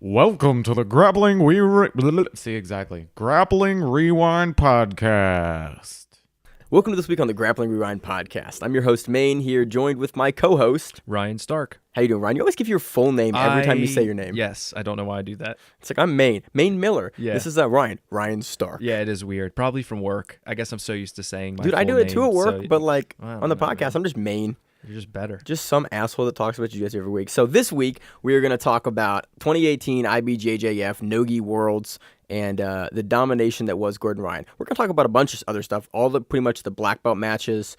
Welcome to the Grappling Grappling Rewind Podcast. Welcome to this week on the Grappling Rewind Podcast. I'm your host, Maine, here, joined with my co-host, Ryan Stark. How you doing, Ryan? You always give your full name every time you say your name. Yes, I don't know why I do that. It's like, I'm Maine Miller. Yeah. This is Ryan Stark. Yeah, it is weird. Probably from work. I guess I'm so used to saying my Dude, I full do it too name, at work, so but like I don't on the know, podcast, man. I'm just Maine. You're just better. Just some asshole that talks about jiu-jitsu every week. So this week, we are going to talk about 2018 IBJJF No Gi Worlds and the domination that was Gordon Ryan. We're going to talk about a bunch of other stuff, pretty much the black belt matches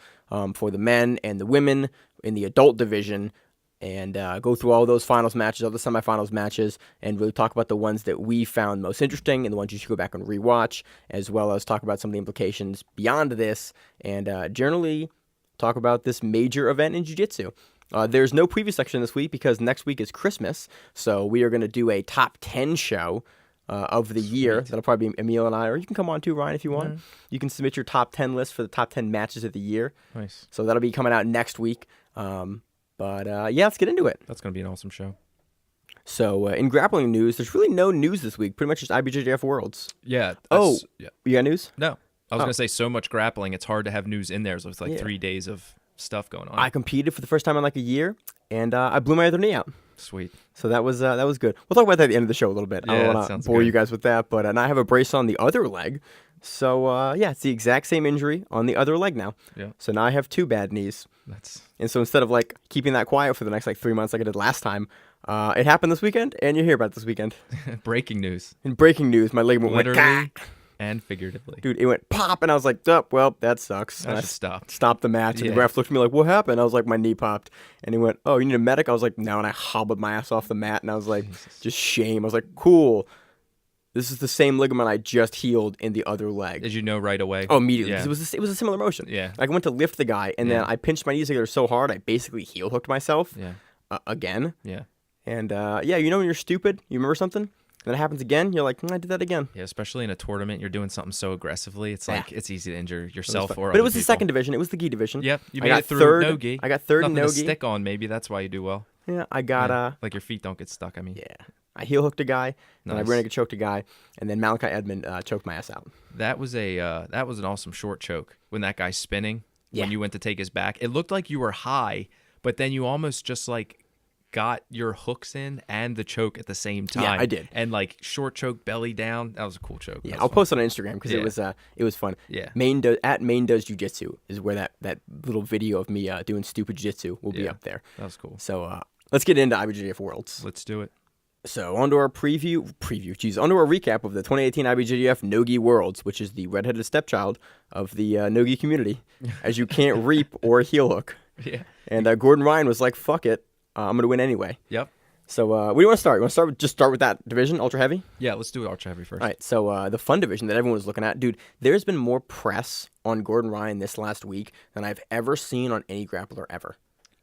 for the men and the women in the adult division, and go through all those finals matches, all the semifinals matches, and really talk about the ones that we found most interesting and the ones you should go back and rewatch, as well as talk about some of the implications beyond this, and generally talk about this major event in jiu-jitsu. There's no preview section this week because next week is Christmas, so we are going to do a top 10 show of the year. That'll probably be Emil and I, or you can come on too, Ryan, if you want. You can submit your top 10 list for the top 10 matches of the year. Nice. So that'll be coming out next week. Yeah, let's get into it. That's going to be an awesome show. So in grappling news, there's really no news this week. Pretty much just IBJJF Worlds. Yeah. Yeah. You got news? No. I was going to say so much grappling, it's hard to have news in there. So it's like 3 days of stuff going on. I competed for the first time in like a year, and I blew my other knee out. Sweet. So that was good. We'll talk about that at the end of the show a little bit. I Yeah, don't that want to sounds bore good. you guys with that, but and I have a brace on the other leg. So yeah, it's the exact same injury on the other leg now. Yeah. So now I have two bad knees. That's And so instead of like keeping that quiet for the next like 3 months like I did last time, it happened this weekend, and you'll hear about it this weekend. breaking news. In breaking news, my ligament went Literally and figuratively. dude, it went pop, and I was like, oh, well, that sucks. And I I just stopped. stopped the match, and Yeah. the ref looked at me like, what happened? I was like, my knee popped. And he went, oh, you need a medic? I was like, no, and I hobbled my ass off the mat, and I was like, just shame. I was like, cool. This is the same ligament I just healed in the other leg. Did you know right away? Oh, immediately. Yeah. It was a similar motion. Yeah. Like I went to lift the guy, and then Yeah. I pinched my knees together so hard, I basically heel hooked myself Yeah. again. Yeah. And yeah, you know when you're stupid, you remember something, then it happens again, you're like, I did that again. Yeah, especially in a tournament, you're doing something so aggressively. It's like it's easy to injure yourself or But it other was the people. second division. It was the gi division. Yep, you I made got it through third. no gi. I got third in Nothing no to gi. stick on. Maybe that's why you do well. Yeah, I got Like your feet don't get stuck. I mean, yeah, I heel hooked a guy, then I Nice. rear naked choked a guy, and then Malachi Edmond choked my ass out. that was an awesome short choke when that guy's spinning. Yeah. When you went to take his back, it looked like you were high, but then you almost just like got your hooks in and the choke at the same time. Yeah, I did. And like short choke, belly down. That was a cool choke. Yeah, That I'll was post it on Instagram because Yeah. it was fun. Yeah. Maine does jiu-jitsu is where that little video of me doing stupid jiu-jitsu will be Yeah. up there. That was cool. So let's get into IBJJF Worlds. Let's do it. So onto our onto our recap of the 2018 IBJJF No Gi Worlds, which is the redheaded stepchild of the No Gi community, as you can't reap or heel hook. Yeah. And Gordon Ryan was like, "Fuck it, I'm gonna win anyway." Yep. So where do you want to start? You want to start with that division, ultra heavy? Yeah. Let's do ultra heavy first. All right. So the fun division that everyone was looking at, dude. There's been more press on Gordon Ryan this last week than I've ever seen on any grappler ever.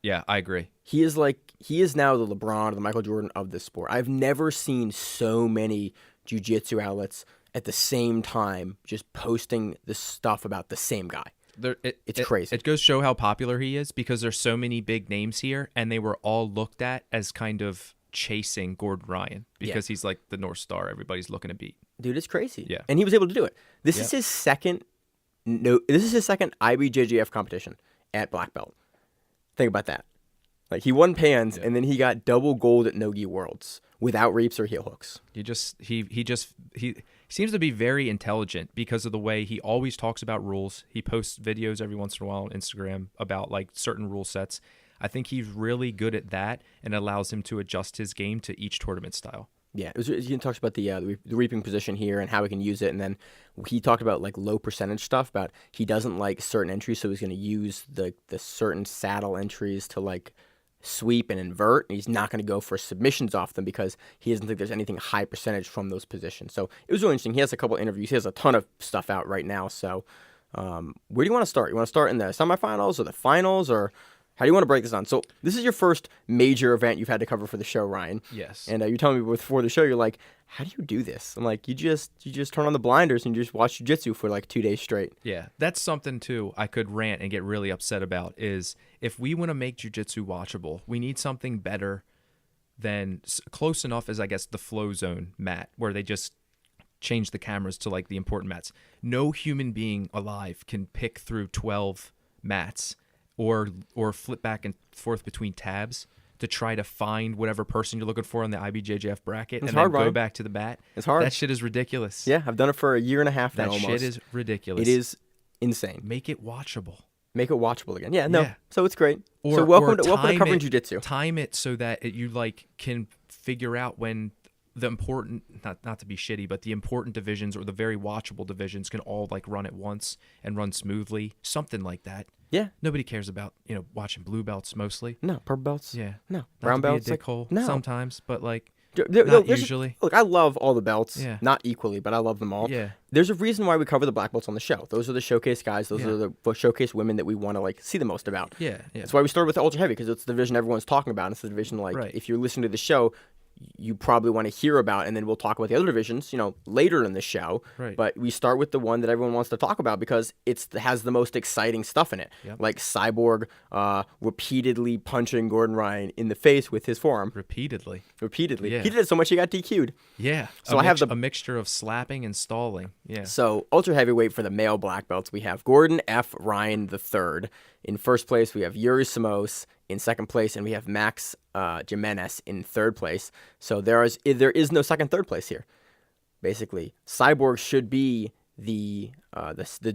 Yeah, I agree. He is now the LeBron or the Michael Jordan of this sport. I've never seen so many jiu-jitsu outlets at the same time just posting this stuff about the same guy. It's crazy. It goes to show how popular he is because there's so many big names here, and they were all looked at as kind of chasing Gordon Ryan because he's like the North Star everybody's looking to beat. Dude, it's crazy. Yeah. And he was able to do it. This Yeah. is his second IBJJF competition at black belt. Think about that. Like he won pans and then he got double gold at No Gi Worlds without reaps or heel hooks. He seems to be very intelligent because of the way he always talks about rules. He posts videos every once in a while on Instagram about like certain rule sets. I think he's really good at that and allows him to adjust his game to each tournament style. Yeah, he talks about the reaping position here and how he can use it, and then he talked about like low percentage stuff. About he doesn't like certain entries, so he's going to use the certain saddle entries to like sweep and invert, and he's not going to go for submissions off them because he doesn't think there's anything high percentage from those positions. So it was really interesting. He has a couple interviews. He has a ton of stuff out right now. So where do you want to start? You want to start in the semifinals or the finals, or how do you want to break this down? So this is your first major event you've had to cover for the show, Ryan. Yes. And you're telling me before the show, you're like, how do you do this? I'm like, you just turn on the blinders and you just watch jiu-jitsu for like 2 days straight. Yeah, that's something too I could rant and get really upset about is if we want to make jiu-jitsu watchable, we need something better than close enough as I guess the flow zone mat, where they just change the cameras to like the important mats. No human being alive can pick through 12 mats or flip back and forth between tabs to try to find whatever person you're looking for on the IBJJF bracket It's and hard, then go Ryan. back to the bat. It's hard. That shit is ridiculous. Yeah, I've done it for a year and a half now That almost. shit is ridiculous. It is insane. Make it watchable. Make it watchable again. Yeah, no. Yeah. So it's great. Or, so welcome or to time covering it- jiu-jitsu. Time it so that you like can figure out when the important, not to be shitty, but the important divisions or the very watchable divisions can all like run at once and run smoothly. Something like that. Yeah. Nobody cares about, watching blue belts mostly. No, purple belts. Yeah. No. Not Brown to be belts. a dickhole no. sometimes, but like There's not usually. Look, I love all the belts. Yeah. Not equally, but I love them all. Yeah. There's a reason why we cover the black belts on the show. Those are the showcase guys. Those Yeah. are the showcase women that we want to like see the most about. Yeah. Yeah. That's why we started with the ultra heavy, because it's the division everyone's talking about. It's the division like Right. if you're listening to the show, you probably want to hear about, and then we'll talk about the other divisions, later in the show. Right. But we start with the one that everyone wants to talk about because it has the most exciting stuff in it. Yep. Like Cyborg repeatedly punching Gordon Ryan in the face with his forearm. Repeatedly. Repeatedly. Yeah. He did it so much he got DQ'd. Yeah. So I have a mixture of slapping and stalling. Yeah. So ultra heavyweight for the male black belts, we have Gordon F. Ryan III. In first place, we have Yuri Samos in second place, and we have Max Jimenez in third place. So there is no second, third place here. Basically, Cyborg should be the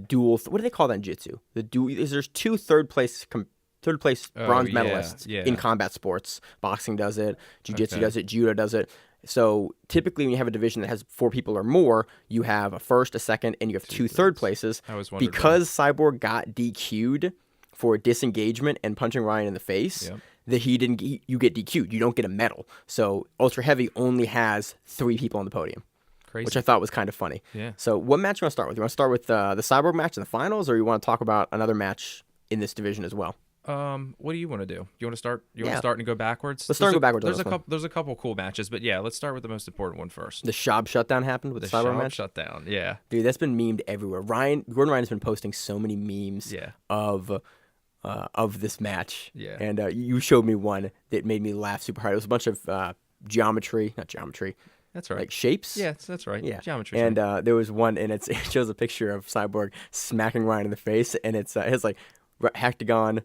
dual. What do they call that in jiu-jitsu? There's two third place bronze yeah, medalists yeah. in combat sports. Boxing does it, jiu-jitsu Okay. does it, judo does it. So typically, when you have a division that has 4 people or more, you have a first, a second, and you have two third places. I was wondering Because Cyborg got DQ'd for disengagement and punching Ryan in the face, Yep. that you get DQ'd. You don't get a medal. So ultra heavy only has 3 people on the podium, Crazy. which I thought was kind of funny. Yeah. So what match you want to start with? You want to start with the Cyborg match in the finals, or you want to talk about another match in this division as well? What do you want to do? You want to start? You want Yeah. to start and go backwards? Let's start and go backwards on There's this one. There's a couple cool matches, but yeah, let's start with the most important one first. The Shab shutdown happened with the Cyborg Shop match. shutdown. Yeah. Dude, that's been memed everywhere. Gordon Ryan has been posting so many memes Yeah. of this match. Yeah. And you showed me one that made me laugh super hard. It was a bunch of not geometry, That's right. like shapes. Yeah, that's right. Yeah. Geometry. And there was one, and it shows a picture of Cyborg smacking Ryan in the face, and it's like hectagon,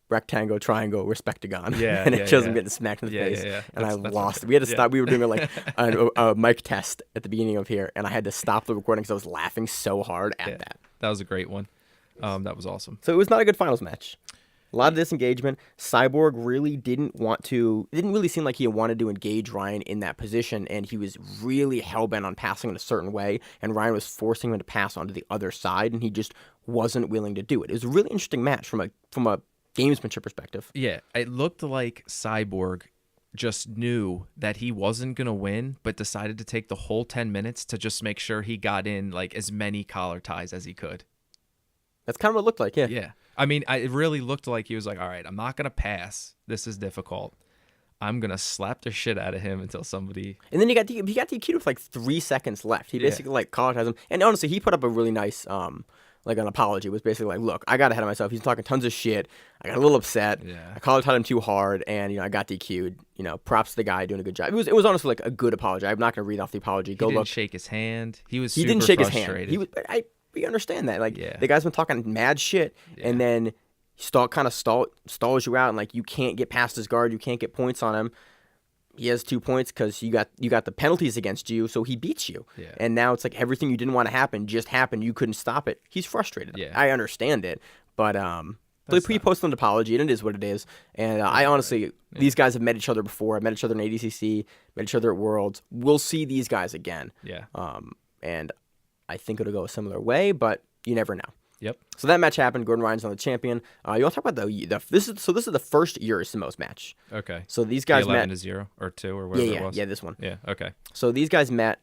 rectangle, triangle, respectagon. Yeah, and it yeah, shows him yeah. getting smacked in the Yeah, face. yeah, yeah. And That's lost. okay. We had to Yeah. stop. We were doing like a mic test at the beginning of here, and I had to stop the recording because I was laughing so hard at Yeah. that. That was a great one. That was awesome. So it was not a good finals match. A lot of disengagement. Cyborg really didn't really seem like he wanted to engage Ryan in that position, and he was really hell-bent on passing in a certain way, and Ryan was forcing him to pass onto the other side, and he just wasn't willing to do it. It was a really interesting match from a gamesmanship perspective. Yeah, it looked like Cyborg just knew that he wasn't going to win, but decided to take the whole 10 minutes to just make sure he got in like as many collar ties as he could. That's kind of what it looked like, yeah. Yeah. I mean, it really looked like he was like, all right, I'm not going to pass. This is difficult. I'm going to slap the shit out of him until somebody... And then he got DQ'd with like 3 seconds left. He basically like collatized him. And honestly, he put up a really nice like an apology. It was basically like, look, I got ahead of myself. He's talking tons of shit. I got a little upset. Yeah. I collatized him too hard, and I got DQ'd. Props to the guy doing a good job. It was honestly like a good apology. I'm not going to read off the apology. He Go didn't look. shake his hand. He was He super didn't shake frustrated. his hand. We understand that. Like Yeah. the guy's been talking mad shit, and then stalls you out, and like you can't get past his guard. You can't get points on him. He has 2 points because you got the penalties against you, so he beats you. Yeah. And now it's like everything you didn't want to happen just happened. You couldn't stop it. He's frustrated. Yeah. I understand it, but he posted an apology, and it is what it is. And I honestly, these guys have met each other before. I met each other in ADCC, met each other at Worlds. We'll see these guys again. Yeah. And I think it'll go a similar way, but you never know. Yep. So that match happened. Gordon Ryan's on the champion. You want to talk about this is the first Yuri Samos match. Okay. So these The guys 11-0 or 2 or whatever it was. yeah, this one. Yeah. Okay. So these guys met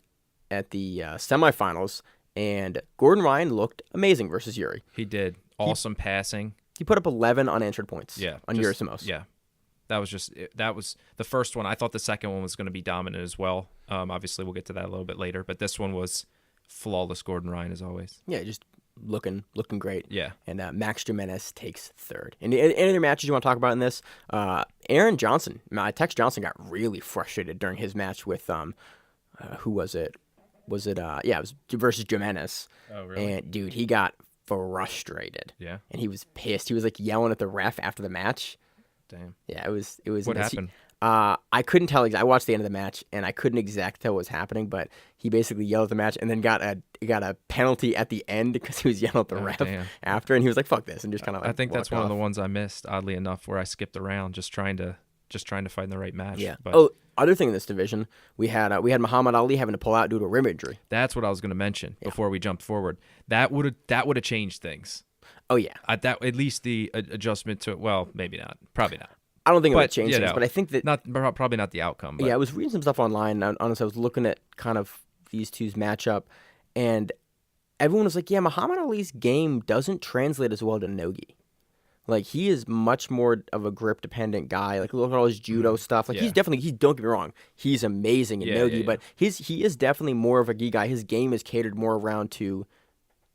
at the semifinals, and Gordon Ryan looked amazing versus Yuri. He did. Awesome passing. He put up 11 unanswered points. Yeah. on Yuri Samos. Yeah. That was the first one. I thought the second one was going to be dominant as well. Obviously, we'll get to that a little bit later, but this one was flawless Gordon Ryan as always. Yeah, just looking great. Yeah. And Max Jimenez takes third. And any other matches you want to talk about in this? Aaron Johnson, Tex Johnson got really frustrated during his match with who was it? It was versus Jimenez. Oh, really? And dude, he got frustrated. Yeah. And he was pissed. He was like yelling at the ref after the match. Damn. Yeah, it was. What happened? I couldn't tell. I watched the end of the match, and I couldn't exactly tell what was happening. But he basically yelled at the match, and then got a penalty at the end because he was yelling at the ref after, and he was like, "Fuck this," and just kind of. I think that's one of the ones I missed, oddly enough, where I skipped around just trying to find the right match. Yeah. But Other thing in this division, we had Muhammad Ali having to pull out due to a rib injury. that's what I was going to mention before we jumped forward. That would have changed things. Oh yeah. At least the adjustment to maybe not, probably not. I don't think it would But, change you things, know, but I think that Probably not the outcome. But I was reading some stuff online. And honestly, I was looking at kind of these two's matchup, and everyone was like, "Yeah, Muhammad Ali's game doesn't translate as well to no gi. Like he is much more of a grip dependent guy. Like look at all his judo stuff. Like Yeah. he's don't get me wrong, he's amazing in no gi, but he is definitely more of a gi guy. His game is catered more around to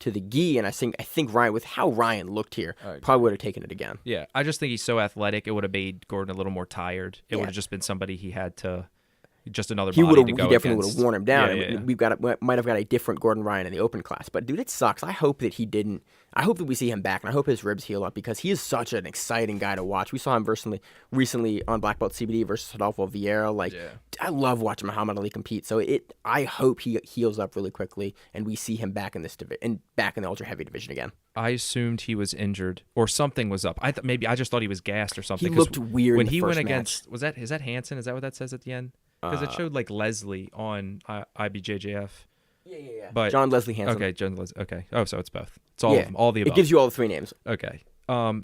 the gi, and I think Ryan, with how Ryan looked here, probably would have taken it again. Yeah, I just think he's so athletic. It would have made Gordon a little more tired. It Yeah. would have just been somebody he had to, just another He body to go definitely against. would have worn him down. Yeah, and yeah. might have got a different Gordon Ryan in the open class. But dude, it sucks. I hope that he didn't. I hope that we see him back, and I hope his ribs heal up because he is such an exciting guy to watch. We saw him recently on Black Belt CBD versus Rodolfo Vieira. Like, I love watching Muhammad Ali compete. So I hope he heals up really quickly, and we see him back in this division, back in the ultra heavy division again. I assumed he was injured or something was up. I just thought he was gassed or something. He 'cause looked weird when in the he first went match. against. Is that Hansen? Is that what that says at the end? Because it showed like Leslie on IBJJF. Yeah. But John Leslie Hansen. Okay, John Leslie. Okay. Oh, so it's both. It's all of them. All the above. It gives you all the three names. Okay.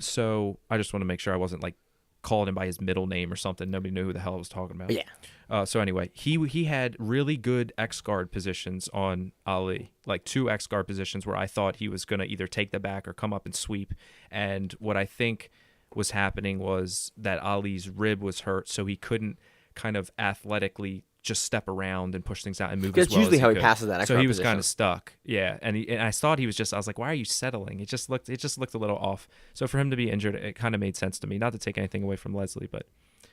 So I just want to make sure I wasn't like calling him by his middle name or something. Nobody knew who the hell I was talking about. Yeah. So anyway, he had really good X guard positions on Ali, like 2 X guard positions where I thought he was gonna either take the back or come up and sweep. And what I think was happening was that Ali's rib was hurt, so he couldn't kind of athletically just step around and push things out and move as well. That's usually as how he could. passes that X So guard he was position. kind of stuck. Yeah, and I thought he was just. I was like, why are you settling? It just looked a little off. So for him to be injured, it kind of made sense to me. Not to take anything away from Leslie, but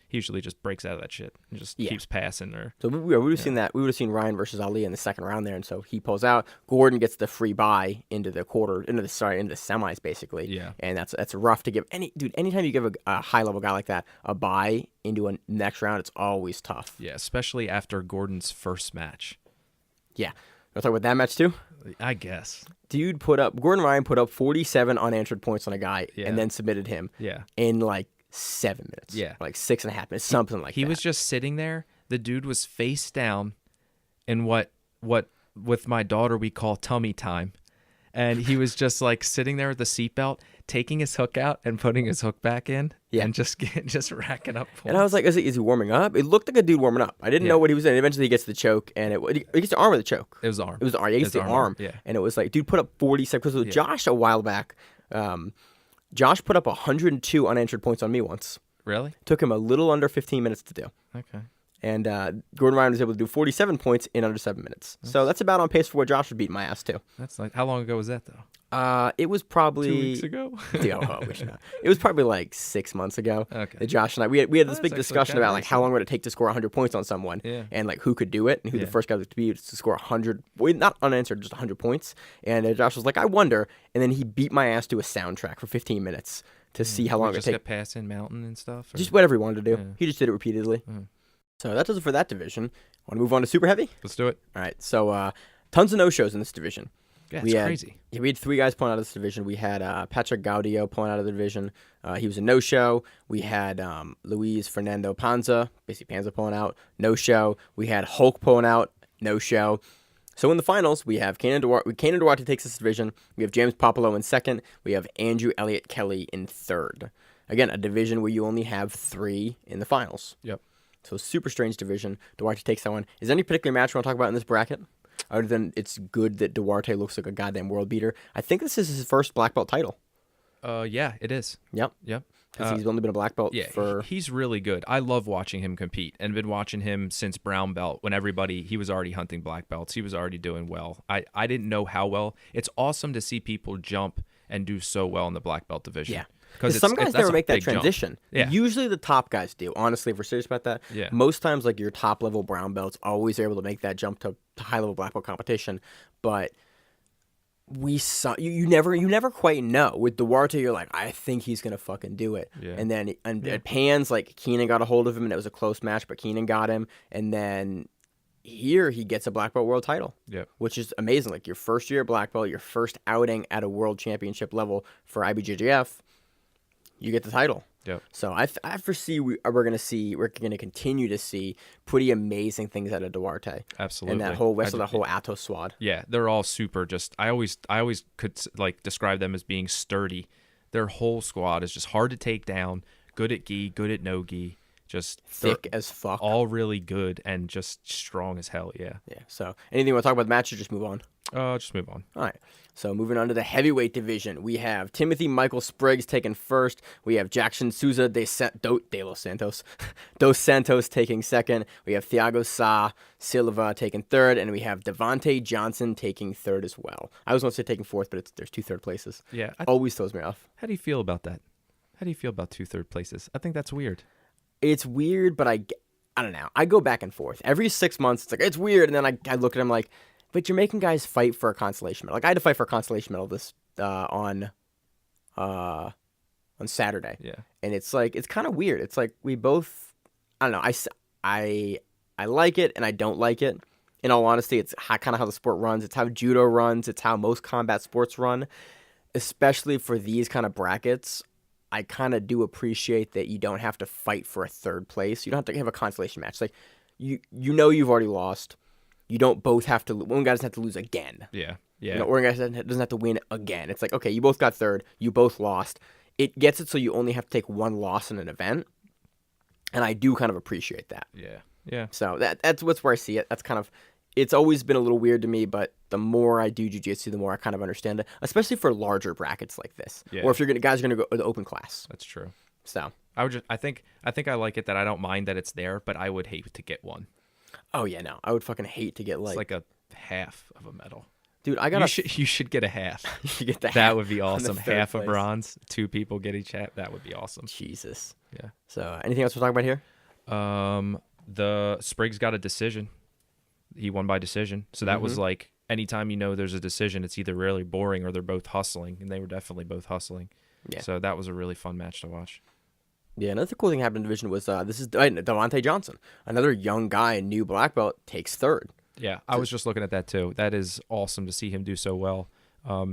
he usually just breaks out of that shit and just keeps passing. Or So we would have seen that. We would have seen Ryan versus Ali in the second round there, and so he pulls out. Gordon gets the free bye into the semis basically. Yeah. And that's rough to give anytime you give a high level guy like that a bye into a next round, it's always tough. yeah, especially after Gordon's first match. Yeah. Wanna talk about that match too? I guess. Gordon Ryan put up 47 unanswered points on a guy Yeah. and then submitted him Yeah. in like 7 minutes. Yeah. Like 6.5 minutes, something like that. He was just sitting there. The dude was face down in what with my daughter we call tummy time. And he was just like sitting there with the seatbelt, taking his hook out and putting his hook back in, and just racking up points. And I was like, is he warming up? It looked like a dude warming up. I didn't know what he was in. Eventually he gets the choke, and he gets the arm or the choke. It was the arm. It was the arm. Yeah, he gets the arm. Yeah. And it was like, dude put up 47. Because with Josh a while back, Josh put up 102 unanswered points on me once. Really? Took him a little under 15 minutes to do. Okay. And Gordon Ryan was able to do 47 points in under 7 minutes. So that's about on pace for what Josh would beat my ass too. That's like, how long ago was that though? It was probably 2 weeks ago. I wish not. It was probably like 6 months ago. Okay. That Josh and I we had this That's big actually discussion kinda about like how long would it take to score 100 points on someone, Yeah. and like who could do it, and who the first guy would be to score 100, not unanswered, just 100 points. And Josh was like, I wonder, and then he beat my ass to a soundtrack for 15 minutes to see how long it just take. kept passing mountain and stuff. Or? Just whatever he wanted to do. Yeah. He just did it repeatedly. So that does it for that division. Want to move on to super heavy? Let's do it. All right. So tons of no shows in this division. Yeah, it's crazy. We had 3 guys pulling out of this division. We had Patrick Gaudio pulling out of the division. He was a no-show. We had Luis Fernando Panza, basically Panza pulling out, no-show. We had Hulk pulling out, no-show. So in the finals, we have Kanan Duarte takes this division. We have James Popolo in second. We have Andrew Elliott Kelly in third. Again, a division where you only have 3 in the finals. Yep. So super strange division. Duarte takes that one. Is there any particular match you want to talk about in this bracket? Other than it's good that Duarte looks like a goddamn world beater. I think this is his first black belt title. Yeah, it is. Yep. Yep. because he's only been a black belt for. He's really good. I love watching him compete, and been watching him since brown belt. When he was already hunting black belts. He was already doing well. I didn't know how well. It's awesome to see people jump and do so well in the black belt division. Yeah. Because some guys never make that transition. Yeah. Usually the top guys do. Honestly, if we're serious about that, most times like your top level brown belts always are able to make that jump to high level black belt competition. But we saw you never quite know. With Duarte, you're like, I think he's gonna fucking do it. Yeah. And then at Pans, like Keenan got a hold of him, and it was a close match, but Keenan got him. And then here he gets a black belt world title, which is amazing. Like your first year at black belt, your first outing at a world championship level for IBJJF. You get the title. Yep. So I foresee we're going to continue to see pretty amazing things out of Duarte. Absolutely. And that whole Atos squad. Yeah, they're all super. Just I always could like describe them as being sturdy. Their whole squad is just hard to take down. Good at gi, good at no gi. Just thick as fuck. All really good and just strong as hell. Yeah. Yeah. So anything you want to talk about the match, or just move on? Just move on. All right. So moving on to the heavyweight division, we have Timothy Michael Spriggs taking first. We have Jackson Souza dos Santos taking second. We have Thiago Sa Silva taking third, and we have Devontae Johnson taking third as well. I was going to say taking fourth, but there's 2 third places. Yeah. Always throws me off. How do you feel about that? How do you feel about 2 third places? I think that's weird. It's weird, but I don't know. I go back and forth. Every 6 months, it's like, it's weird, and then I look at him like, but you're making guys fight for a consolation medal. Like I had to fight for a consolation medal this on Saturday. Yeah. And it's like it's kind of weird. It's like we both I don't know. I like it and I don't like it. In all honesty, it's kind of how the sport runs. It's how judo runs. It's how most combat sports run. Especially for these kind of brackets, I kind of do appreciate that you don't have to fight for a third place. You don't have to have a consolation match. Like you know you've already lost. You don't both have to. One guy doesn't have to lose again. Yeah, yeah. You know, or one guy doesn't have to win again. It's like, okay, you both got third. You both lost. It gets it so you only have to take one loss in an event, and I do kind of appreciate that. Yeah, yeah. So that's where I see it. That's kind of. It's always been a little weird to me, but the more I do jiu-jitsu, the more I kind of understand it, especially for larger brackets like this, or if guys are gonna go the open class. That's true. So I think I like it that I don't mind that it's there, but I would hate to get one. Oh yeah, no, I would fucking hate to get it's like a half of a medal. Dude, you should get a half. You should get that. That would be awesome. Half place. A bronze, 2 people get each half. That would be awesome. Jesus. Yeah. So anything else we're talking about here? The Spriggs got a decision. He won by decision. So that was like anytime there's a decision, it's either really boring or they're both hustling, and they were definitely both hustling. Yeah. So that was a really fun match to watch. Yeah, another cool thing happened in the division was this is Devontae Johnson, another young guy, new black belt, takes third. Yeah, I was just looking at that too. That is awesome to see him do so well.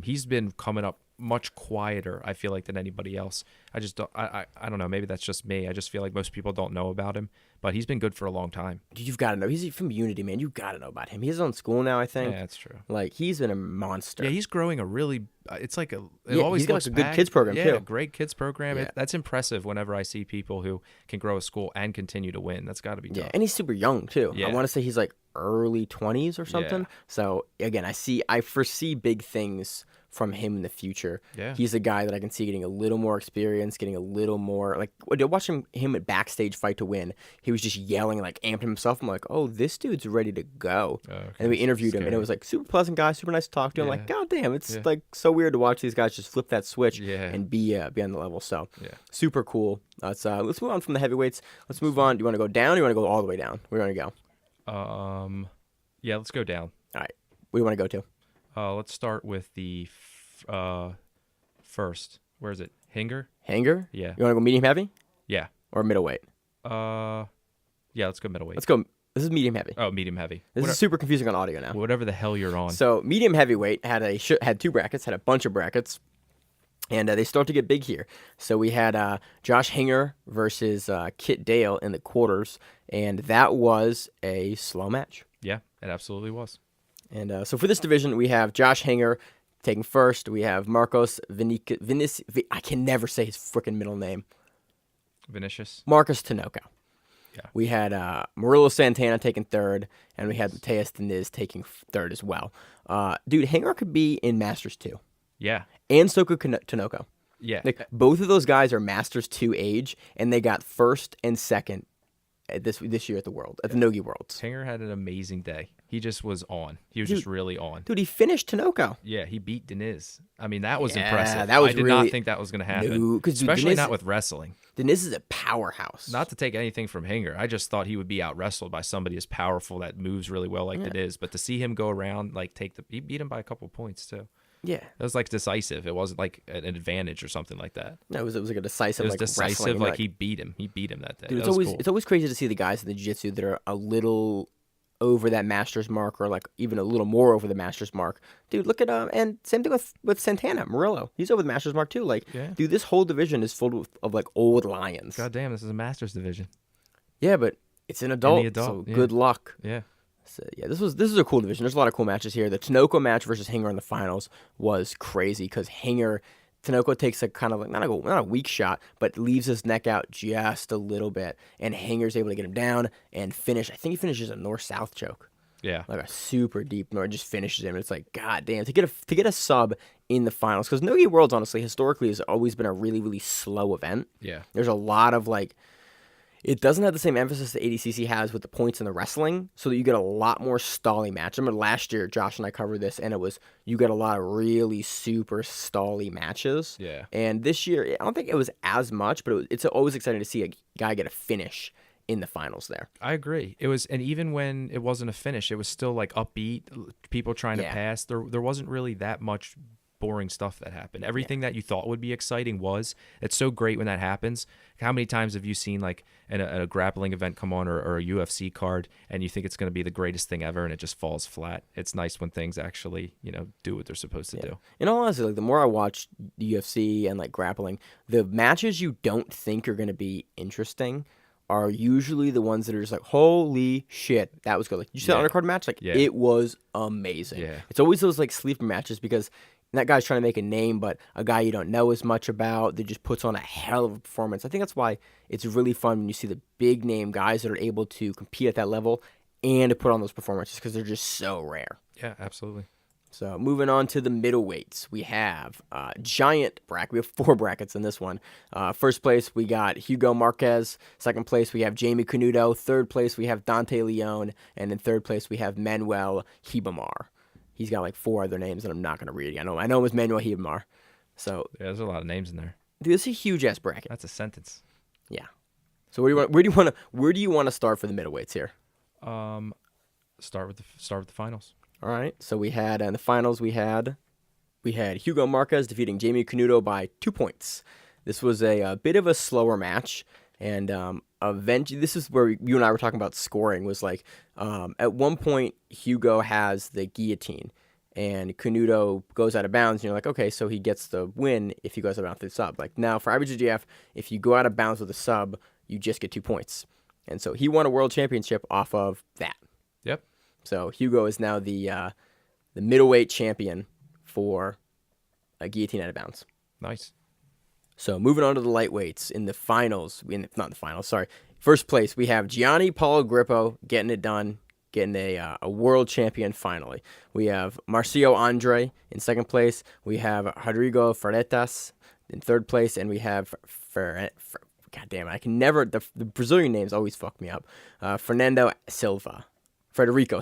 He's been coming up much quieter, I feel like, than anybody else. I just don't. I don't know. Maybe that's just me. I just feel like most people don't know about him, but he's been good for a long time. Dude, you've got to know. He's from Unity, man. You've got to know about him. He's his own school now, I think. Yeah, that's true. Like he's been a monster. Yeah, he's growing a really. It's like a. It yeah, always he's got looks like a good packed. kids program yeah, too. Yeah, great kids program. Yeah. That's impressive. Whenever I see people who can grow a school and continue to win, that's got to be tough. Yeah, and he's super young too. Yeah. I want to say he's like early 20s or something. Yeah. So again, I foresee big things from him in the future. Yeah. He's a guy that I can see getting a little more experience, getting a little more like watching him at backstage fight to win. He was just yelling, like amping himself. I'm like, oh, this dude's ready to go. Okay. And then we interviewed him, and it was like super pleasant guy, super nice to talk to. I'm like, god damn, it's like so weird to watch these guys just flip that switch and be on the level. So super cool. Let's move on from the heavyweights. Let's move on. Do you want to go down? Or do you want to go all the way down? Where do you want to go? Yeah, let's go down. All right. Where do you want to go to? Let's start with the first. Where is it? Hanger? Hanger? Yeah. You want to go medium heavy? Yeah. Or middleweight? Yeah, let's go middleweight. Let's go. This is medium heavy. Oh, medium heavy. This is super confusing on audio now. Whatever the hell you're on. So medium heavyweight had 2 brackets, had a bunch of brackets, and they start to get big here. So we had Josh Hanger versus Kit Dale in the quarters, and that was a slow match. Yeah, it absolutely was. And so for this division, we have Josh Hanger taking first. We have Marcos Vinicius. I can never say his freaking middle name. Vinicius. Marcos Tinoco. Yeah. We had Murillo Santana taking third, and we had Mateus Diniz taking third as well. Dude, Hanger could be in Masters too. Yeah. And so could Tinoco. Yeah. Like both of those guys are Masters 2 age, and they got first and second at this year at the No Gi Worlds. Hinger had an amazing day. He just was on. He was just really on. Dude, he finished Tinoco. Yeah, he beat Deniz. I mean, that was Yeah, impressive. that was I did really- not think that was going to happen. No, 'cause, dude, especially Deniz- not with wrestling. Deniz is a powerhouse. Not to take anything from Hinger. I just thought he would be out wrestled by somebody as powerful that moves really well like Deniz. But to see him go around, like he beat him by a couple points too. Yeah. It was like decisive. It wasn't like an advantage or something like that. No, it was like a decisive, It was like decisive. wrestling. Like he beat him. He beat him that day. Dude, That was cool. it's always crazy to see the guys in the jiu-jitsu that are a little over that master's mark, or like even a little more over the master's mark. Dude, look at and same thing with Santana Murillo. He's over the master's mark too. Like, Yeah. dude, this whole division is full of like old lions. God damn, this is a Masters division. Yeah, but it's an adult, adult, so yeah. good luck. Yeah. So, yeah, this is a cool division. There's a lot of cool matches here. The Tinoco match versus Hinger in the finals was crazy because Tinoco takes a kind of like not a weak shot, but leaves his neck out just a little bit, and Hinger's able to get him down and finish. I think he finishes a north-south choke, Yeah. like a super deep north. Just finishes him. It's like, god damn, to get a sub in the finals, because No Gi Worlds honestly historically has always been a really really slow event. Yeah. There's a lot of like. It doesn't have the same emphasis the ADCC has with the points in the wrestling, so that you get a lot more stally matches. I remember last year, Josh and I covered this, and you get a lot of really super stally matches. Yeah. And this year, I don't think it was as much, but it's always exciting to see a guy get a finish in the finals there. I agree. It was, and even when it wasn't a finish, it was still like upbeat, people trying to pass. There wasn't really that much boring stuff that happened. Everything that you thought would be exciting was. It's so great when that happens. How many times have you seen like a grappling event come on or a UFC card and you think it's going to be the greatest thing ever and it just falls flat? It's nice when things actually, do what they're supposed to do. In all honesty, like the more I watch the UFC and like grappling, the matches you don't think are going to be interesting are usually the ones that are just like, holy shit, that was good. Like you see that undercard match, like it was amazing. Yeah. It's always those like sleeper matches because that guy's trying to make a name, but a guy you don't know as much about that just puts on a hell of a performance. I think that's why it's really fun when you see the big name guys that are able to compete at that level and to put on those performances because they're just so rare. Yeah, absolutely. So moving on to the middleweights, we have giant bracket. We have 4 brackets in this one. First place, we got Hugo Marquez. Second place, we have Jamie Canuto. Third place, we have Dante Leone. And in third place, we have Manuel Hibamar. He's got like 4 other names that I'm not going to read. I know it was Manuel Hibamar. So Yeah, there's a lot of names in there. dude, this is a huge ass bracket. That's a sentence. Yeah. So where do you want to start for the middleweights here? Start with the finals. All right. So we had in the finals we had Hugo Marquez defeating Jamie Canuto by 2 points. This was a bit of a slower match, and eventually this is where you and I were talking about scoring. Was like at one point Hugo has the guillotine, and Canuto goes out of bounds, and you're like, okay, so he gets the win if he goes out of bounds with the sub. Like now for IBJJF, if you go out of bounds with a sub, you just get 2 points, and so he won a world championship off of that. Yep. So Hugo is now the middleweight champion for a guillotine out of bounds. Nice. So moving on to the lightweights in the finals, not the finals, sorry. First place, we have Gianni Paulo Grippo getting it done, getting a world champion finally. We have Marcio Andre in second place. We have Rodrigo Freitas in third place, and we have God damn it, I can never, the Brazilian names always fuck me up. Frederico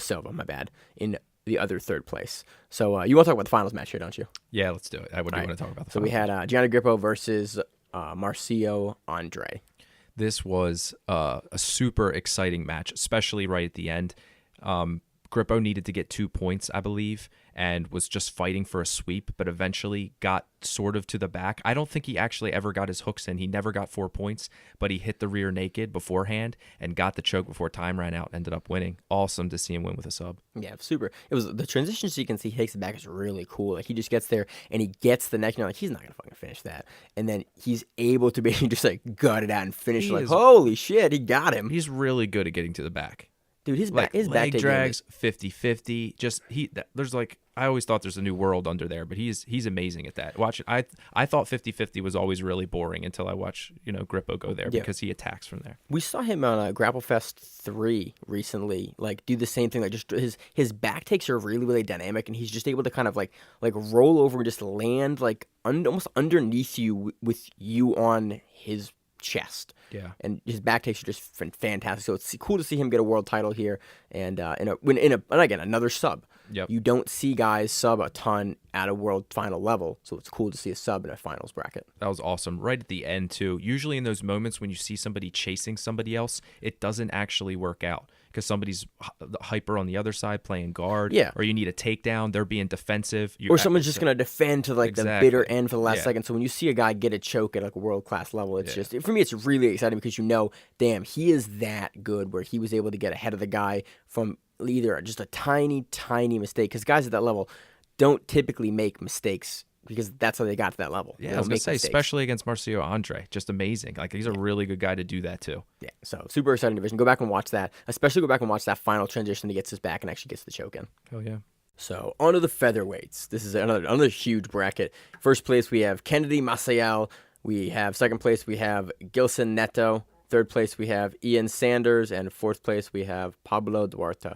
Silva, my bad, in the other third place. So you want to talk about the finals match here, don't you? Yeah, let's do it. I would want to talk about the So we had Gianni Grippo versus Marcio Andre. This was a super exciting match, especially right at the end. Grippo needed to get 2 points, I believe, and was just fighting for a sweep, but eventually got sort of to the back. I don't think he actually ever got his hooks in. He never got 4 points, but he hit the rear naked beforehand and got the choke before time ran out, ended up winning. Awesome to see him win with a sub. Yeah, super. It was the transition sequence he takes it back is really cool. Like he just gets there and he gets the neck, and you're like, he's not gonna fucking finish that. And then he's able to basically just like gut it out and finish. Holy shit, he got him. He's really good at getting to the back. Dude, his Like his back leg take drags, 50-50. Just there's like I always thought there's a new world under there, but he's amazing at that. Watch it. I thought 50-50 was always really boring until I watched Grippo go there because he attacks from there. We saw him on Grapple Fest 3 recently, like do the same thing. Like just his back takes are really really dynamic, and he's just able to kind of like roll over and just land like almost underneath you with you on his chest. Yeah. And his back takes are just fantastic. So it's cool to see him get a world title here, and and again another sub. Yep. You don't see guys sub a ton at a world final level, so it's cool to see a sub in a finals bracket. That was awesome. Right at the end, too. Usually in those moments when you see somebody chasing somebody else, it doesn't actually work out because somebody's hyper on the other side playing guard. Yeah. Or you need a takedown. They're being defensive. Or someone's just going to defend to like the bitter end for the last Yeah. second. So when you see a guy get a choke at like a world-class level, it's just, for me, it's really exciting because damn, he is that good where he was able to get ahead of the guy from either just a tiny, tiny mistake. Because guys at that level don't typically make mistakes because that's how they got to that level. Yeah, I was going to say, especially against Marcio Andre. Just amazing. Like, he's a really good guy to do that, too. Yeah, so super exciting division. Go back and watch that. Especially go back and watch that final transition that gets his back and actually gets the choke in. Hell yeah. So, on to the featherweights. This is another huge bracket. First place, we have Kennedy Maciel. We have second place, we have Gilson Neto. Third place, we have Ian Sanders. And fourth place, we have Pablo Duarte.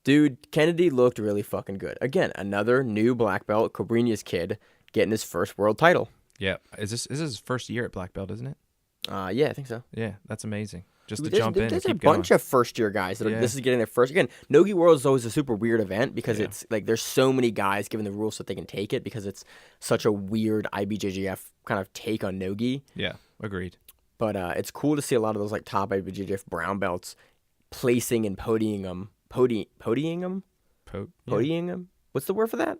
Dude, Kennedy looked really fucking good. Again, another new black belt, Cobrinia's kid, getting his first world title. Yeah. Is this his first year at black belt, isn't it? Yeah, I think so. Yeah, that's amazing. Just to There's- jump in and There's keep a bunch going. of first-year guys that are, Yeah. this is getting their first. Again, No Gi World is always a super weird event because Yeah. it's like there's so many guys given the rules that they can take it because it's such a weird IBJJF kind of take on No Gi. Yeah, agreed. But it's cool to see a lot of those like top IBJJF brown belts placing and podiuming them. Podiuming them? Podiuming them? What's the word for that?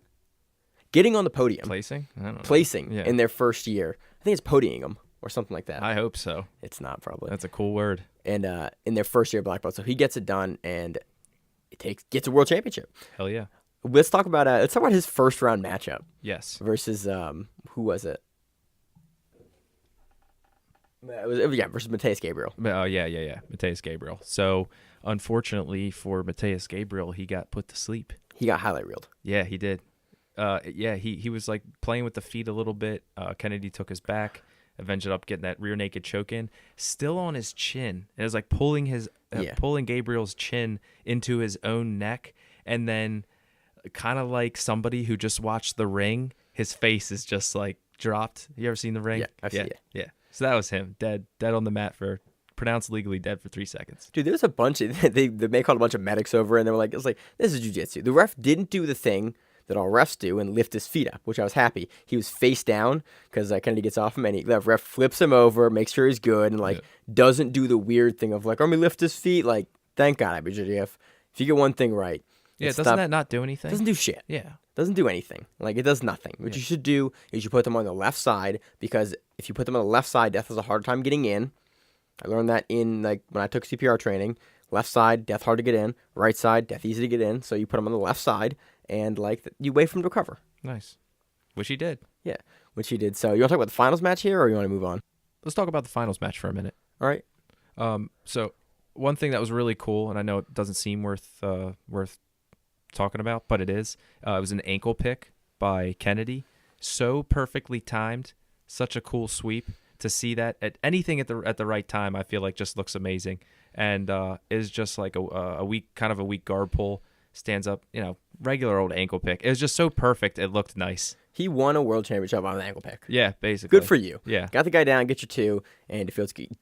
Getting on the podium. Placing? I don't know. Placing Yeah. in their first year. I think it's podiuming them or something like that. I hope so. It's not probably. That's a cool word. And in their first year of black belt, so he gets it done and gets a world championship. Hell yeah. Let's talk about his first round matchup Yes. versus who was it? Versus Mateus Gabriel. Yeah. Mateus Gabriel. So, unfortunately for Mateus Gabriel, he got put to sleep. He got highlight reeled. Yeah, he did. He was like playing with the feet a little bit. Kennedy took his back, ended up getting that rear naked choke in, still on his chin. It was like pulling Gabriel's chin into his own neck, and then kind of like somebody who just watched The Ring, his face is just like dropped. You ever seen The Ring? Yeah, I've seen it. Yeah. So that was him, dead on the mat for pronounced legally dead for 3 seconds. Dude, there's a bunch of they called a bunch of medics over and they were like, it's like this is jiu-jitsu. The ref didn't do the thing that all refs do and lift his feet up, which I was happy. He was face down because Kennedy gets off him and the ref flips him over, makes sure he's good, and doesn't do the weird thing of like, let me lift his feet. Like, thank God, IBJJF. If you get one thing right, Yeah, doesn't that not do anything? Doesn't do shit. Yeah. Doesn't do anything. Like, it does nothing. What you should do is you put them on the left side, because if you put them on the left side, death has a hard time getting in. I learned that in like when I took CPR training. Left side, death hard to get in. Right side, death easy to get in. So you put them on the left side, and you wait for him to recover. Nice. Which he did. Yeah, which he did. So you want to talk about the finals match here, or you want to move on? Let's talk about the finals match for a minute. All right. So one thing that was really cool, and I know it doesn't seem worth talking about, but it is. It was an ankle pick by Kennedy. So perfectly timed. Such a cool sweep. To see that at anything at the right time, I feel like just looks amazing, and is just like a weak guard pull. Stands up, regular old ankle pick. It was just so perfect. It looked nice. He won a world championship on an ankle pick. Yeah, basically. Good for you. Yeah. Got the guy down, get your 2, and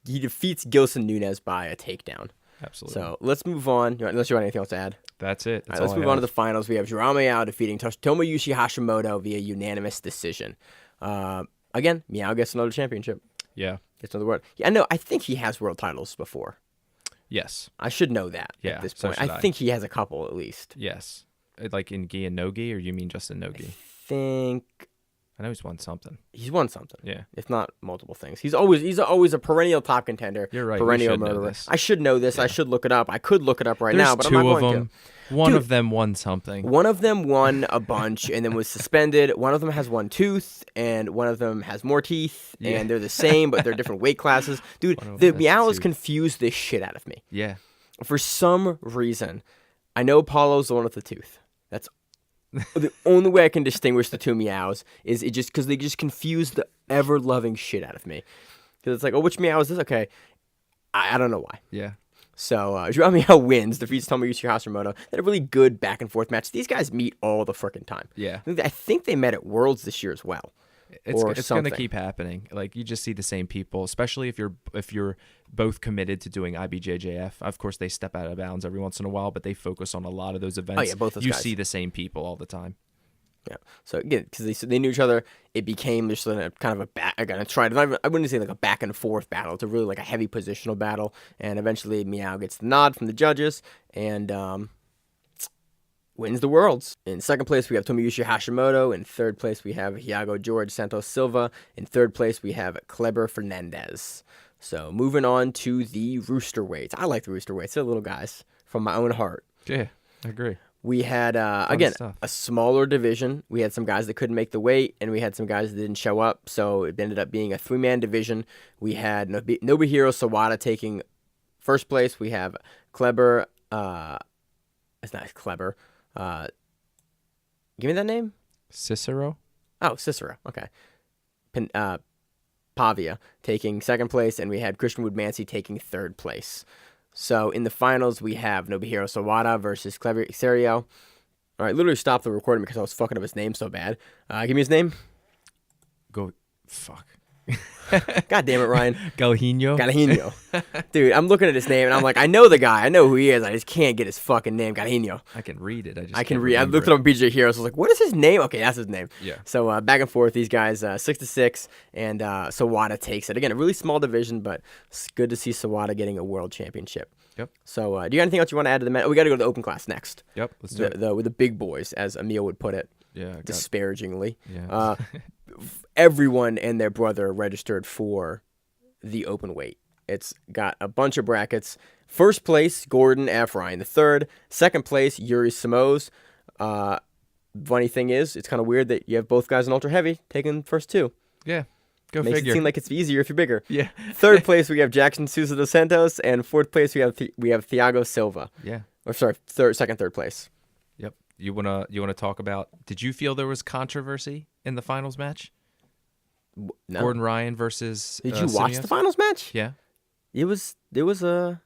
he defeats Gilson Nunez by a takedown. Absolutely. So let's move on. Unless you want anything else to add. That's it. All right, let's move on to the finals. We have Jiraiya defeating Tomoyoshi Hashimoto via unanimous decision. Again, Meow gets another championship. Yeah. Gets another world. Yeah, no, I think he has world titles before. Yes. I should know that Yeah, at this so point. should I I. think he has a couple at least. Yes. Like in Gi and No Gi, or you mean just in No Gi? I know he's won something. He's won something. Yeah. If not multiple things. He's always a perennial top contender. You're right. You Perennial should know murderer. this. I should know this. Yeah. I should look it up. I could look it up right There's now, but I'm two not of going them. to. One Dude. of them won something. One of them won a bunch and then was suspended. One of them has one tooth, and one of them has more teeth, Yeah. and they're the same, but they're different weight classes. Dude, One of the them has Meows two. confused the shit out of me. Yeah. For some reason, I know Paulo's the one with the tooth. That's the only way I can distinguish the two meows is it just because they just confuse the ever-loving shit out of me. Because it's like, oh, which meow is this? Okay. I don't know why. Yeah. So, Joao Meow wins, defeats Tomoyuki Hashimoto. They had a really good back-and-forth match. These guys meet all the frickin' time. Yeah. I think they met at Worlds this year as well. It's going to something. keep happening. Like, you just see the same people, especially if you're both committed to doing IBJJF. Of course, they step out of bounds every once in a while, but they focus on a lot of those events. Oh, yeah, both those you guys. see the same people all the time. Yeah. So again, because they knew each other, it became just a kind of a back. I wouldn't say like a back and forth battle. It's a really like a heavy positional battle, and eventually Meow gets the nod from the judges and wins the Worlds. In second place, we have Tomoyuki Hashimoto. In third place, we have Hiago George Santos Silva. In third place, we have Kleber Fernandez. So moving on to the rooster weights. I like the rooster weights. They're little guys from my own heart. Yeah, I agree. We had, again, stuff. a smaller division. We had some guys that couldn't make the weight, and we had some guys that didn't show up, so it ended up being a three-man division. We had Nobuhiro Sawada taking first place. We have Kleber, it's not Kleber. Give me that name? Cicero? Oh, Cicero, okay. Pavia taking second place, and we had Christian Woodmansey taking third place. So in the finals, we have Nobuhiro Sawada versus Kleber Serio. All right, literally stopped the recording because I was fucking up his name so bad. Give me his name. Fuck. God damn it, Ryan. Galhinho. Dude, I'm looking at his name, and I'm like, I know the guy. I know who he is. I just can't get his fucking name. Galhinho. I can read it. I can read. I looked it up on BJ Heroes. I was like, what is his name? Okay, that's his name. Yeah. So back and forth, these guys 6-6, and Sawada takes it. Again, a really small division, but it's good to see Sawada getting a world championship. Yep. So do you got anything else you want to add to the match? Oh, we got to go to the open class next. Yep. Let's do it. With the big boys, as Emil would put it. Yeah. Disparagingly. Yeah. Everyone and their brother registered for the open weight. It's got a bunch of brackets. First place, Gordon F. Ryan III. Second place, Yuri Simoes. Funny thing is, it's kind of weird that you have both guys in ultra heavy taking first two. Yeah. Go Makes figure. it seem like it's easier if you're bigger. Yeah. Third place, we have Jackson Sousa dos Santos, and fourth place, we have Thiago Silva. Yeah. Or sorry, third place. Yep. You wanna talk about? Did you feel there was controversy in the finals match? No. Gordon Ryan versus. Did you watch Simios? the finals match? Yeah. It was a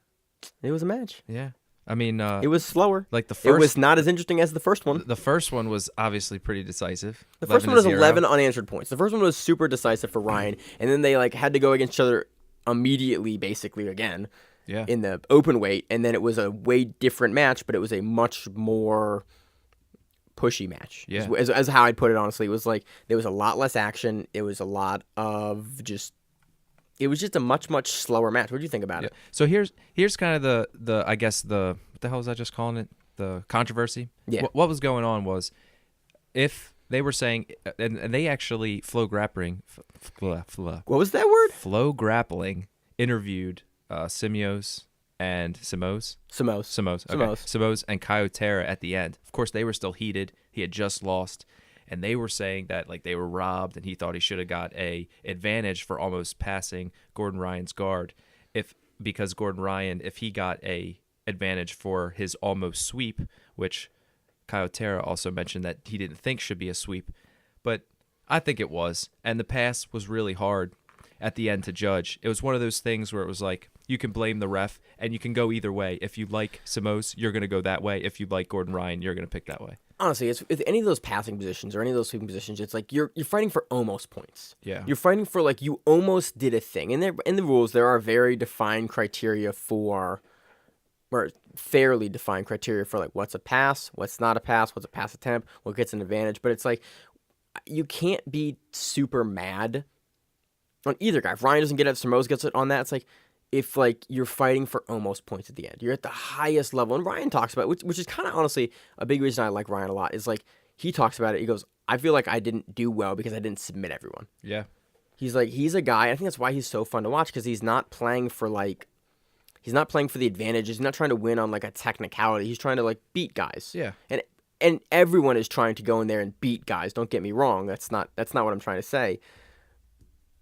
match. Yeah. I mean, It was slower. like the It first. was not as interesting as the first one. The first one was obviously pretty decisive. The first one was 11-0. 11 unanswered points. The first one was super decisive for Ryan, and then they had to go against each other immediately, basically again, Yeah. in the open weight, and then it was a way different match, but it was a much more pushy match. Yeah. As how I'd put it, honestly, it was like there was a lot less action. It was a lot of just. It was just a much slower match. What do you think about Yeah. it? So here's kind of the I guess what the hell was I just calling it? The controversy. Yeah. What was going on was, if they were saying, and they actually Flow Grappling, What was that word? Flow Grappling interviewed Simios and Simoes. Simoes. Okay. Simoes and Kyotera at the end. Of course, they were still heated. He had just lost. And they were saying that they were robbed, and he thought he should have got a advantage for almost passing Gordon Ryan's guard, because Gordon Ryan, if he got a advantage for his almost sweep, which Kyotera also mentioned that he didn't think should be a sweep, but I think it was, and the pass was really hard at the end to judge. It was one of those things where it was like, you can blame the ref, and you can go either way. If you like Simoes, you're going to go that way. If you like Gordon Ryan, you're going to pick that way. Honestly, it's with any of those passing positions or any of those sweeping positions, it's like you're fighting for almost points. Yeah. You're fighting for you almost did a thing. And in the rules, there are very defined criteria or fairly defined criteria for what's a pass, what's not a pass, what's a pass attempt, what gets an advantage. But it's you can't be super mad on either guy. If Ryan doesn't get it, Simoes gets it on that. It's if you're fighting for almost points at the end, you're at the highest level. And Ryan talks about it, which is kind of honestly a big reason I like Ryan a lot, is he talks about it. He goes, I feel like I didn't do well because I didn't submit everyone. Yeah. He's a guy, I think that's why he's so fun to watch, because he's not playing for he's not playing for the advantage. He's not trying to win on a technicality. He's trying to beat guys. Yeah. And everyone is trying to go in there and beat guys. Don't get me wrong. That's not what I'm trying to say.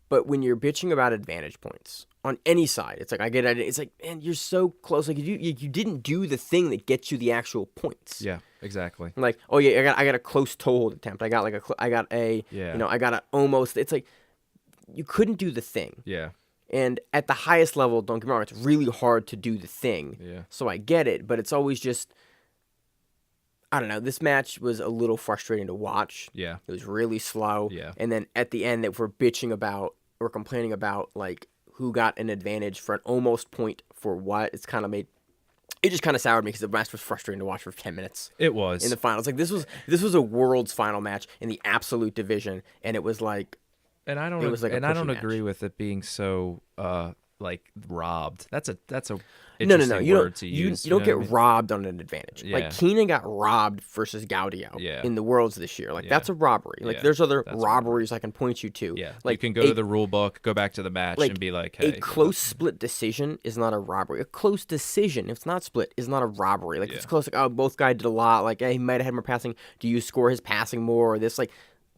But when you're bitching about advantage points, on any side. It's like I get it. It's like, man, you're so close. Like you didn't do the thing that gets you the actual points. Yeah, exactly. Like, oh yeah, I got a close toe hold attempt. I got a Yeah. I got a almost. It's like you couldn't do the thing. Yeah. And at the highest level, don't get me wrong, it's really hard to do the thing. Yeah. So I get it, but it's always just, I don't know. This match was a little frustrating to watch. Yeah. It was really slow. Yeah. And then at the end, that we're bitching about or complaining about like who got an advantage for an almost point for what. It's kind of made. It just kind of soured me because the match was frustrating to watch for 10 minutes. It was in the finals. Like this was a world's final match in the absolute division, and it was like. And I don't. It was like a I don't pushy agree match. with it being so like robbed. That's a No. interesting You word don't. to You use. don't know get what I mean? robbed on an advantage. Yeah. Like Keenan got robbed versus Gaudio Yeah. in the Worlds this year. Like Yeah. that's a robbery. Like Yeah, there's other that's robberies I can point you to. Yeah, Like you can go to the rule book, go back to the match, like, and be like, "Hey, a close split decision is not a robbery. A close decision, if it's not split, is not a robbery. Like it's Yeah. close. Like oh, both guys did a lot. Like hey, he might have had more passing. Do you score his passing more or this? Like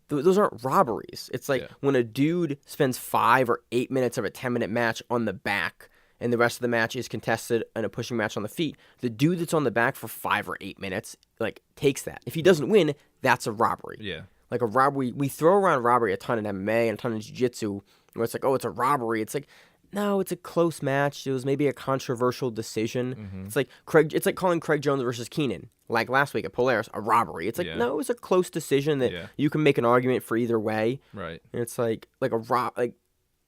those aren't robberies. It's like Yeah. when a dude spends 5 or 8 minutes of a 10-minute match on the back. And the rest of the match is contested in a pushing match on the feet. The dude that's on the back for 5 or 8 minutes, like, takes that. If he doesn't win, that's a robbery. Yeah. Like a robbery, we throw around robbery a ton in MMA and a ton in jiu-jitsu, where it's like, oh, it's a robbery. It's like, no, it's a close match. It was maybe a controversial decision. Mm-hmm. It's like calling Craig Jones versus Keenan, like last week at Polaris, a robbery. It's like, Yeah. no, it was a close decision that Yeah. you can make an argument for either way. Right. And it's like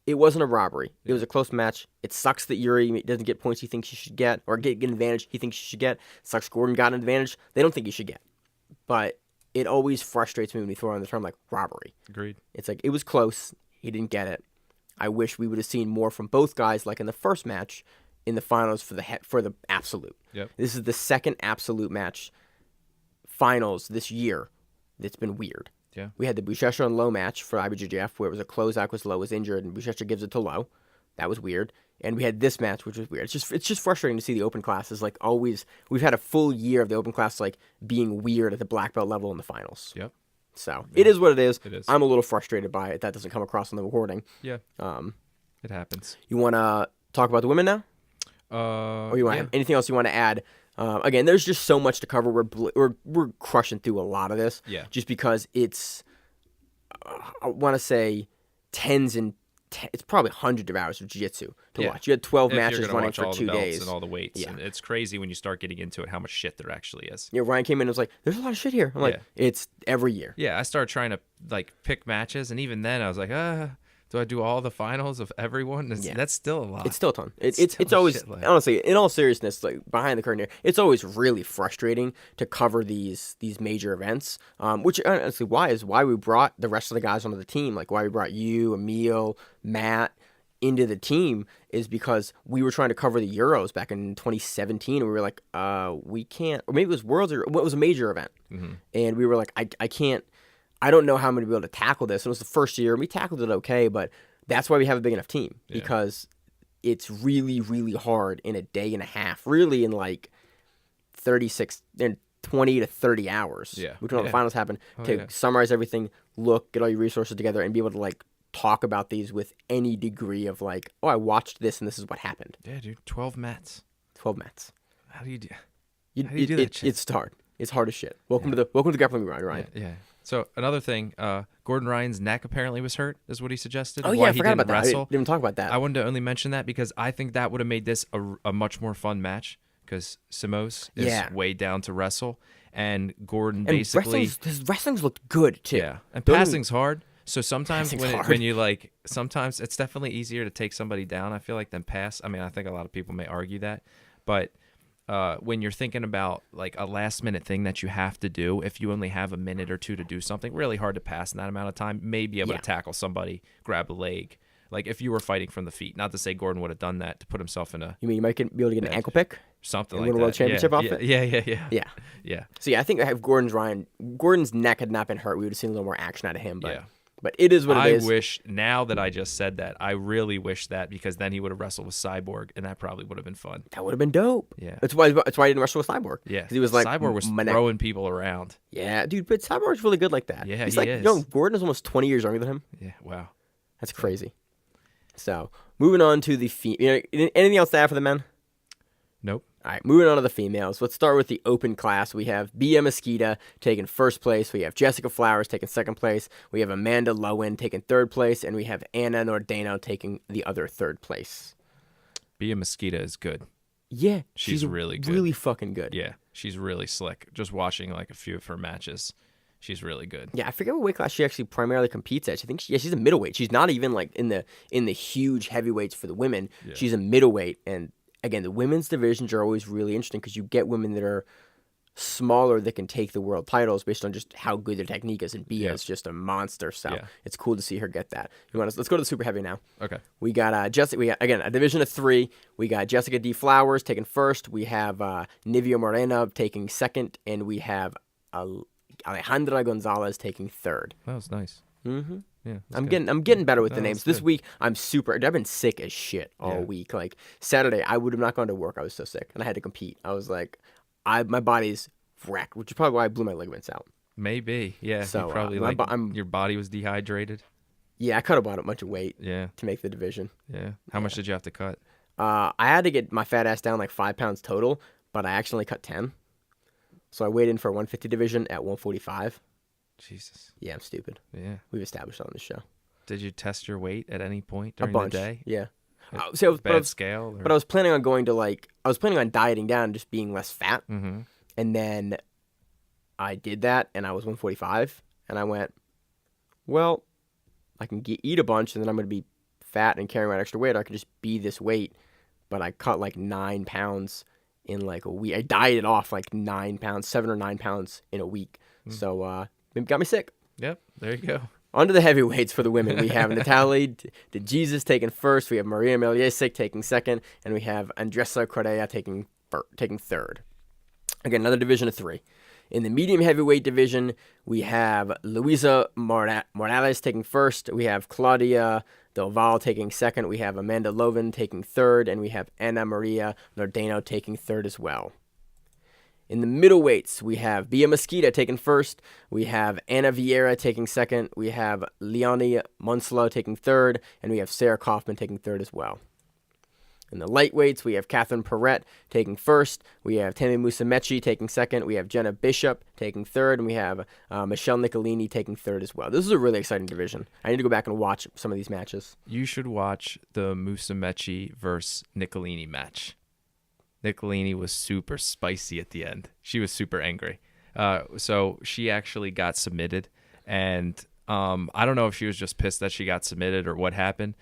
it wasn't a robbery. It was a close match. It sucks that Yuri doesn't get points he thinks he should get, or get an advantage he thinks he should get. It sucks Gordon got an advantage they don't think he should get. But it always frustrates me when we throw around the term like robbery. Agreed. It's like it was close. He didn't get it. I wish we would have seen more from both guys, like in the first match, in the finals for the absolute. Yep. This is the second absolute match finals this year that's been weird. Yeah. We had the Buchecha and Lowe match for IBJJF where it was a closeout because Lowe was injured and Buchecha gives it to Lowe. That was weird. And we had this match, which was weird. It's just frustrating to see the open classes like always. We've had a full year of the open class like being weird at the black belt level in the finals. Yep. So it is what it is. It is. I'm a little frustrated by it. That doesn't come across on the recording. Yeah. It happens. You want to talk about the women now, or you want yeah. anything else you want to add? Again, there's just so much to cover. We're crushing through a lot of this. Yeah. Just because it's, I want to say, it's probably hundreds of hours of jiu-jitsu to Yeah. watch. You had 12 If you're matches gonna running watch for all 2 the belts days. and all the weights, Yeah. and it's crazy when you start getting into it how much shit there actually is. Yeah, Ryan came in and was like, "There's a lot of shit here." I'm like, Yeah. "It's every year." Yeah, I started trying to like pick matches, and even then I was like, do I do all the finals of everyone? Yeah. That's still a lot. It's still a ton. It's still a always, shitload. honestly, in all seriousness, like behind the curtain here, it's always really frustrating to cover these major events. Which honestly, why we brought the rest of the guys onto the team, like why we brought you, Emil, Matt into the team is because we were trying to cover the Euros back in 2017, and we were like, we can't, or maybe it was Worlds, or what was a major event, and we were like, I can't. I don't know how I'm going to be able to tackle this. It was the first year. We tackled it okay, but that's why we have a big enough team because it's really, really hard in a day and a half, really in like 20 to 30 hours. Yeah. Between all the finals happen to yeah. summarize everything, get all your resources together and be able to like talk about these with any degree of like, oh, I watched this and this is what happened. Yeah, dude. 12 mats. 12 mats. How do you do? You, How do you do that shit? It's hard. It's hard as shit. Welcome to the grappling grind, Ryan. Yeah. So another thing, Gordon Ryan's neck apparently was hurt, is what he suggested. Oh why yeah, I he forgot didn't about that. I wrestle. didn't even talk about that. I wanted to only mention that because I think that would have made this a much more fun match because Simos is way down to wrestle, and Gordon and basically his wrestling's looked good too. yeah, and Don't passing's hard. So sometimes Passing's hard. when you like, sometimes it's definitely easier to take somebody down, I feel like, than pass. I mean, I think a lot of people may argue that, but when you're thinking about like a last minute thing that you have to do, if you only have a minute or two to do something, really hard to pass in that amount of time, may be able to tackle somebody, grab a leg. Like if you were fighting from the feet, not to say Gordon would have done that to put himself in a You mean you might be able to get an ankle pick? something and like win a that. world championship off it? Yeah. Yeah. So yeah, I think I have Gordon's neck had not been hurt, we would have seen a little more action out of him. But Yeah. but it is what it is. I wish, now that I just said that, I really wish that, because then he would have wrestled with Cyborg, and that probably would have been fun. That would have been dope. Yeah. That's why he didn't wrestle with Cyborg. Yeah. 'Cause he was like Cyborg was my neck. throwing people around. Yeah, dude, but Cyborg's really good like that. Yeah, He's he like, is. you know, Gordon is almost 20 years younger than him. Yeah. Wow. That's crazy. So moving on to the anything else to add for the men? Nope. All right, moving on to the females. Let's start with the open class. We have Bia Mesquita taking first place. We have Jessica Flowers taking second place. We have Amanda Lowen taking third place. And we have Anna Nordano taking the other third place. Bia Mesquita is good. Yeah. She's really good. Really fucking good. Yeah, she's really slick. Just watching like a few of her matches, she's really good. Yeah, I forget what weight class she actually primarily competes at. I think she's a middleweight. She's not even like in the huge heavyweights for the women. Yeah. She's a middleweight, and again, the women's divisions are always really interesting because you get women that are smaller that can take the world titles based on just how good their technique is. And Bia is just a monster, so it's cool to see her get that. Let's go to the super heavy now. Okay. We got Jessica. We got again a division of 3. We got Jessica D. Flowers taking first. We have Nivea Morena taking second, and we have Alejandra Gonzalez taking third. That was nice. Mm-hmm. Yeah, I'm getting better with the names. This good. week, I've been sick as shit all week. Like Saturday, I would have not gone to work. I was so sick, and I had to compete. I was like, my body's wrecked, which is probably why I blew my ligaments out. Maybe, yeah. So, you probably your body was dehydrated. Yeah, I cut a bunch of weight. Yeah. To make the division. Yeah. How much did you have to cut? I had to get my fat ass down like 5 pounds total, but I actually cut 10. So I weighed in for a 150 division at 145. Jesus. Yeah, I'm stupid. Yeah. We've established that on this show. Did you test your weight at any point during A bunch. the day? Yeah. Bad scale? But I was planning on I was planning on dieting down and just being less fat. Mm-hmm. And then I did that, and I was 145, and I went, well, I can eat a bunch, and then I'm going to be fat and carrying around extra weight, or I could just be this weight. But I cut like 9 pounds in like a week. I dieted off like 9 pounds, 7 or 9 pounds in a week. So it got me sick. Yep, there you go. On to the heavyweights for the women. We have Natalie DeJesus taking first. We have Maria Meliesic taking second. And we have Andressa Correa taking third. Again, another division of 3. In the medium heavyweight division, we have Luisa Morales taking first. We have Claudia Del Val taking second. We have Amanda Loven taking third. And we have Ana Maria Nordano taking third as well. In the middleweights, we have Bia Mesquita taking first. We have Ana Vieira taking second. We have Leonie Monslow taking third. And we have Sarah Kaufman taking third as well. In the lightweights, we have Catherine Perrette taking first. We have Tammy Musumeci taking second. We have Jenna Bishop taking third. And we have Michelle Nicolini taking third as well. This is a really exciting division. I need to go back and watch some of these matches. You should watch the Musumeci versus Nicolini match. Nicolini was super spicy at the end. She was super angry. So she actually got submitted. And I don't know if she was just pissed that she got submitted or what happened.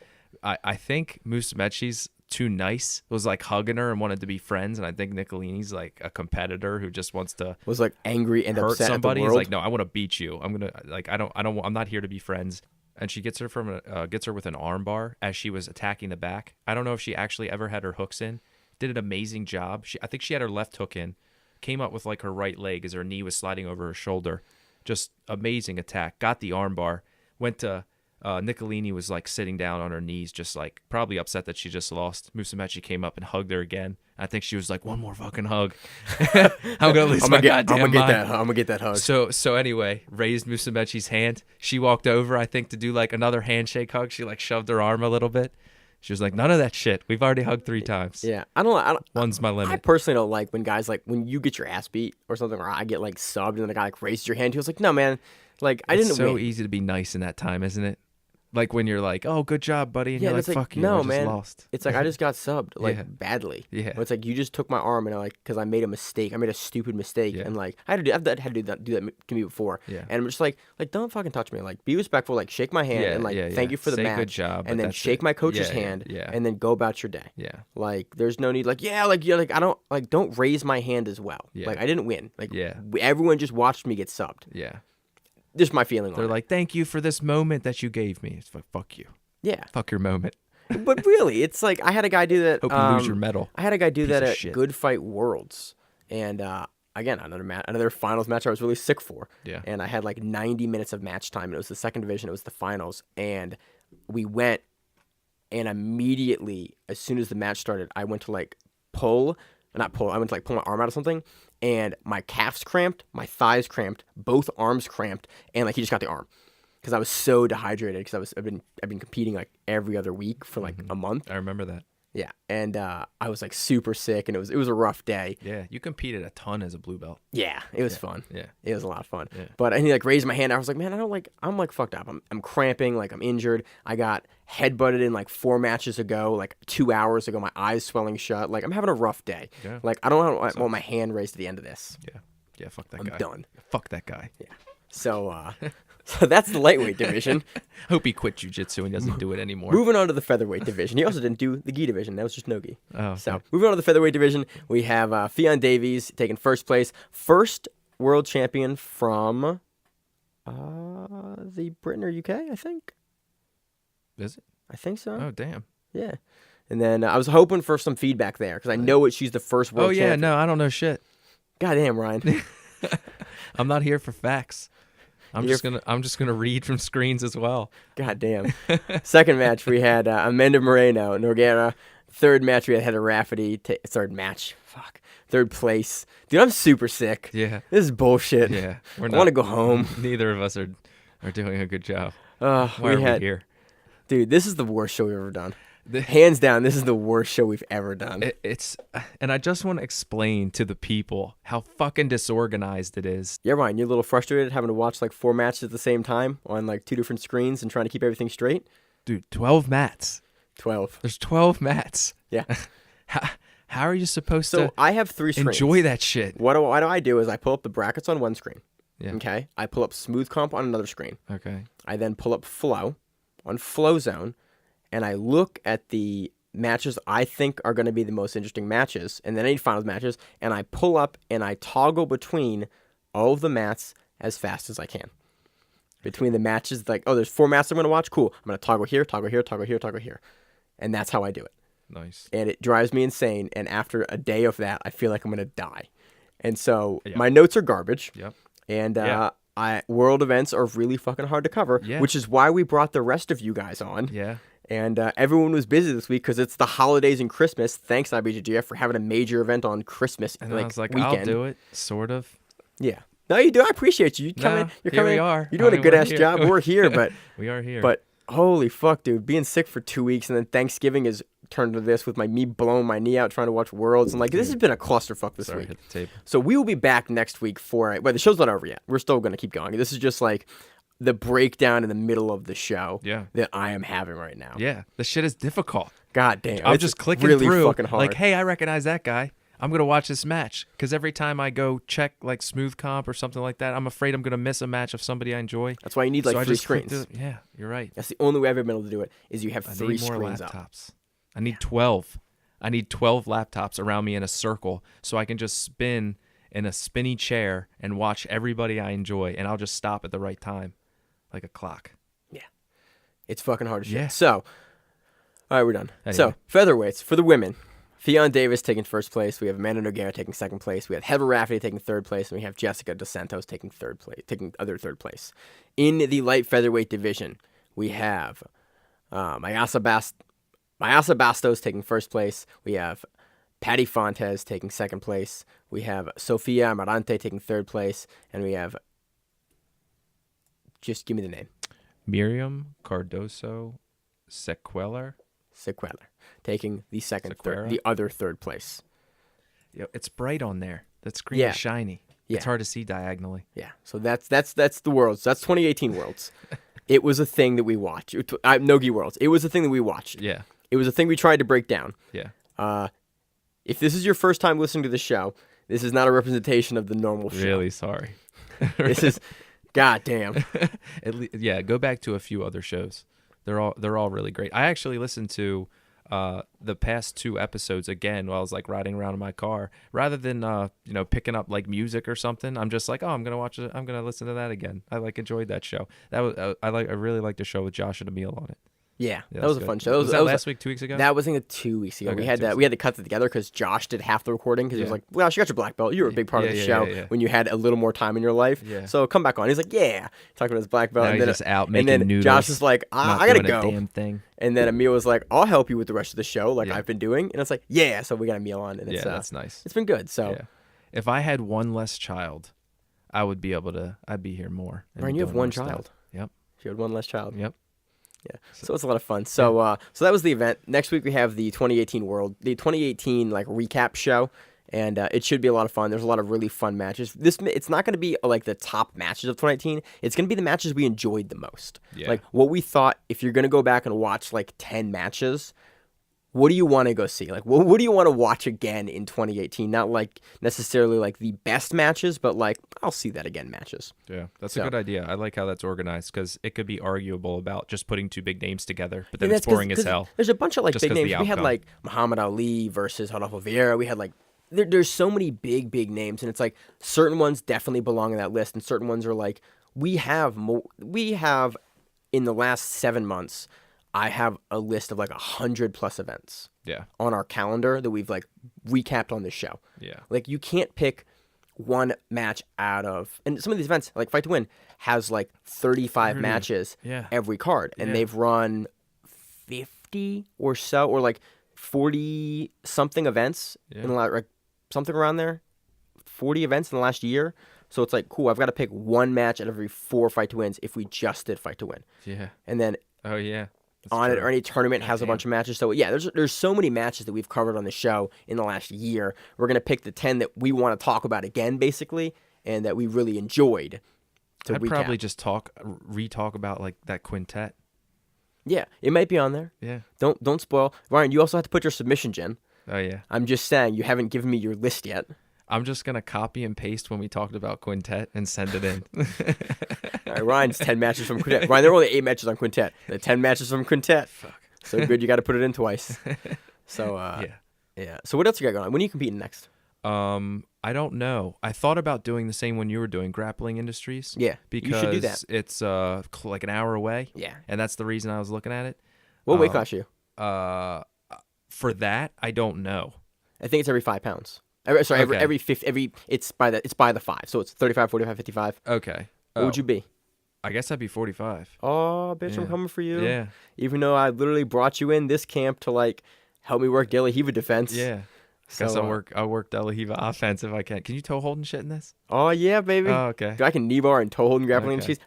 I think Musumeci's too nice, was like hugging her and wanted to be friends. And I think Nicolini's like a competitor who just wants to was like angry and hurt upset somebody. At the He's world. like, no, I want to beat you. I'm going to like, I'm not here to be friends. And she gets her with an arm bar as she was attacking the back. I don't know if she actually ever had her hooks in. Did an amazing job. I think she had her left hook in, came up with like her right leg as her knee was sliding over her shoulder. Just amazing attack. Got the arm bar. Went to Nicolini was like sitting down on her knees, just like probably upset that she just lost. Musumeci came up and hugged her again. I think she was like, one more fucking hug. I'm gonna lose my goddamn mind. I'm gonna get that hug. So anyway, raised Musumeci's hand. She walked over, I think, to do like another handshake hug. She like shoved her arm a little bit. She was like, none of that shit. We've already hugged 3 times. Yeah, I don't. One's my limit. I personally don't like when guys like when you get your ass beat or something, or I get like subbed and then the guy like raises your hand. He was like, no, man, like I didn't It's so win. easy to be nice in that time, isn't it? Like when you're like, oh, good job, buddy. And Yeah, you're and like, it's fuck you, no, I just man. lost. It's like I just got subbed like Yeah. badly. Yeah. It's like you just took my arm and I like because I made a mistake. I made a stupid mistake Yeah. and like I've had to do that to me before. Yeah. And I'm just like don't fucking touch me. Like be respectful. Like shake my hand and like thank you for the Say match. good job, but and then that's shake it. my coach's Yeah, hand. yeah. And then go about your day. Yeah. Like there's no need. Like I don't raise my hand as well. Yeah. Like I didn't win. Like Yeah. everyone just watched me get subbed. Yeah. Just my feeling. They're on like, thank you for this moment that you gave me. It's like, fuck you. it. Yeah. Fuck your moment. But really, it's like I had a guy do that. Hope you lose your medal. I had a guy do Piece that of at shit. Good Fight Worlds, and again another finals match I was really sick for. Yeah. And I had like 90 minutes of match time, and it was the second division. It was the finals, and we went, and immediately as soon as the match started, I went to like pull my arm out of something, and my calves cramped, my thighs cramped, both arms cramped, and like he just got the arm. because I was so dehydrated because I've been competing like every other week for like a month. I remember that. Yeah, and I was like super sick, and it was a rough day. Yeah, you competed a ton as a blue belt. Yeah, it was fun. Yeah. It was a lot of fun. Yeah. But he like raised my hand. I was like, man, I'm like fucked up. I'm cramping, like I'm injured. I got headbutted in like 4 matches ago, like 2 hours ago. My eyes swelling shut. Like I'm having a rough day. Yeah. Like I don't want my hand raised at the end of this. Yeah, fuck that I'm guy. done. Fuck that guy. Yeah. So so that's the lightweight division. Hope he quit jiu-jitsu and doesn't do it anymore. Moving on to the featherweight division. He also didn't do the gi division. That was just no gi. Oh, So okay. moving on to the featherweight division, we have Fionn Davies taking first place. First world champion from the Britain or UK, I think. Is it? I think so. Oh, damn. Yeah. And then I was hoping for some feedback there because I know she's the first world Oh, yeah, champion. no, I don't know shit. Goddamn, Ryan. I'm not here for facts. I'm just gonna read from screens as well. Goddamn. Second match, we had Amanda Moreno, Nogueira. Third match, we had Heather Rafferty. Third place. Dude, I'm super sick. Yeah. This is bullshit. Yeah. I want to go home. Neither of us are doing a good job. Why Why are we here? Dude, this is the worst show we've ever done. Hands down, this is the worst show we've ever done. And I just want to explain to the people how fucking disorganized it is. Yeah, Ryan, you're a little frustrated having to watch like 4 matches at the same time on like 2 different screens and trying to keep everything straight? Dude, 12 mats. 12. There's 12 mats. Yeah. How are you supposed So to I have 3 screens. enjoy that shit? What do I do is I pull up the brackets on one screen. Yeah. Okay. I pull up smooth comp on another screen. Okay. I then pull up flow on flow zone, and I look at the matches I think are going to be the most interesting matches, and then any finals matches, and I pull up and I toggle between all of the mats as fast as I can. Between the matches, like, oh, there's 4 mats I'm going to watch. Cool. I'm going to toggle here, toggle here, toggle here, toggle here. And that's how I do it. Nice. And it drives me insane. And after a day of that, I feel like I'm going to die. And so Yeah. my notes are garbage. Yep. And Yeah. world events are really fucking hard to cover, Yeah. which is why we brought the rest of you guys on. Yeah. And everyone was busy this week because it's the holidays and Christmas. Thanks, IBJJF, for having a major event on Christmas And I was like, weekend. I'll do it, sort of. Yeah. No, you do. I appreciate you. You're No, here we are. You're doing I a mean, good we're ass here. job. We're here, but We are here. but holy fuck, dude, being sick for 2 weeks and then Thanksgiving is turned to this with me blowing my knee out trying to watch Worlds. And like, this has been a clusterfuck this Sorry, week. hit the table. So we will be back next week but the show's not over yet. We're still going to keep going. This is just like the breakdown in the middle of the show Yeah. that I am having right now. Yeah. The shit is difficult. God damn. I'm it's just clicking really through. fucking hard. Like, hey, I recognize that guy. I'm going to watch this match. Because every time I go check like smooth comp or something like that, I'm afraid I'm going to miss a match of somebody I enjoy. That's why you need like So I 3 just click screens. through- Yeah, you're right. That's the only way I've ever been able to do it is you have I 3 need more screens up. laptops. I need 12. I need 12 laptops around me in a circle so I can just spin in a spinny chair and watch everybody I enjoy, and I'll just stop at the right time, like a clock. It's fucking hard as shit. Yeah. So, all right, we're done. Anyway. So, featherweights for the women. Fionn Davis taking first place. We have Amanda Nogueira taking second place. We have Heather Rafferty taking third place, and we have Jessica Dos Santos taking third place. In the light featherweight division, we have Mayasa Bastos taking first place. We have Patty Fontes taking second place. We have Sofia Amarante taking third place, and we have just give me the name. Miriam Cardoso Sequeller. Taking the Sequeira? the other third place. Yo, it's bright on there. That screen Yeah. is shiny. Yeah. It's hard to see diagonally. Yeah, so that's the Worlds. That's 2018 Worlds. It was a thing that we watched. Nogi Worlds. It was a thing that we watched. Yeah. It was a thing we tried to break down. Yeah. If this is your first time listening to the show, this is not a representation of the normal show. Really sorry. This is, goddamn. Yeah, go back to a few other shows. They're all really great. I actually listened to the past 2 episodes again while I was like riding around in my car, rather than picking up like music or something. I'm just like, oh, I'm gonna listen to that again. I enjoyed that show. That was I really liked the show with Josh and Emil on it. Yeah, Yeah, that was a good. fun show. Was that last week, 2 weeks ago? That was 2 weeks ago. Okay, we had 2 weeks we had to cut it together because Josh did half the recording because he was Yeah. like, "Well, you got your black belt. You were a big part of the Yeah, show yeah. when you had a little more time in your life. Yeah. So come back on." He's like, "Yeah," talking about his black belt. Now and he's then just out and making then noodles. Josh is like, Not "I gotta doing a go." damn thing. And then Emil was like, "I'll help you with the rest of the show, like Yeah. I've been doing." And it's like, "Yeah." So we got Emil on, and it's Yeah, that's nice. it's been good. So Yeah. If I had one less child, I'd be here more. and Ryan, you have doing more one stuff. child. Yep. She had one less child. Yep. Yeah, so it's a lot of fun. So so that was the event. Next week we have the 2018 like recap show, and it should be a lot of fun. There's a lot of really fun matches. It's not going to be like the top matches of 2018. It's going to be the matches we enjoyed the most. Yeah. Like what we thought. If you're going to go back and watch like 10 matches, what do you want to go see? Like what do you want to watch again in 2018? Not like necessarily like the best matches, but like I'll see that again matches. Yeah, that's So- a good idea. I like how that's organized because it could be arguable about just putting two big names together, but then Yeah, it's that's boring as hell. There's a bunch of like just big 'cause the names. We had outcome. like Muhammad Ali versus Rodolfo Vieira. We had like there's so many big names, and it's like certain ones definitely belong in that list, and certain ones are like we have in the last 7 months. I have a list of like 100+ events Yeah, on our calendar that we've like recapped on this show. yeah, Like you can't pick one match out of, and some of these events like Fight to Win has like 35 30. matches Yeah. every card, and Yeah. they've run 50 or so, or like 40 something events Yeah. in the like something around there, 40 events in the last year. So it's like cool. I've got to pick one match out of every 4 Fight to Wins if we just did Fight to Win, yeah. and then Oh yeah. That's on it true. or any tournament has a Damn. bunch of matches. So yeah, there's so many matches that we've covered on the show in the last year. We're gonna pick the 10 that we want to talk about again, basically, and that we really enjoyed. To I'd recap. probably just re-talk about like that quintet. Yeah, it might be on there. Yeah. Don't spoil. Ryan, you also have to put your submissions in. Oh yeah. I'm just saying you haven't given me your list yet. I'm just gonna copy and paste when we talked about quintet and send it in. All right, Ryan's 10 matches from Quintet. Ryan, there were only 8 matches on Quintet. The 10 matches from Quintet. Fuck. So good, you got to put it in twice. So yeah. So what else you got going on? When are you competing next? I don't know. I thought about doing the same one you were doing, Grappling Industries. Yeah, because you should do that. it's like an hour away. Yeah. And that's the reason I was looking at it. What weight class are you? For that, I don't know. I think it's every 5 pounds. Sorry, Okay. every 50. It's by the 5. So it's 35, 45, 55. Okay. What would you be? I guess I'd be 45. Oh, bitch, I'm Yeah. coming for you. Yeah. Even though I literally brought you in this camp to like help me work De La Hiva defense. Yeah. So, Guess I'll work De La Hiva offense if I can. Can you toe hold and shit in this? Oh yeah, baby. Oh, okay. Dude, I can knee bar and toe hold and grappling Okay. industries.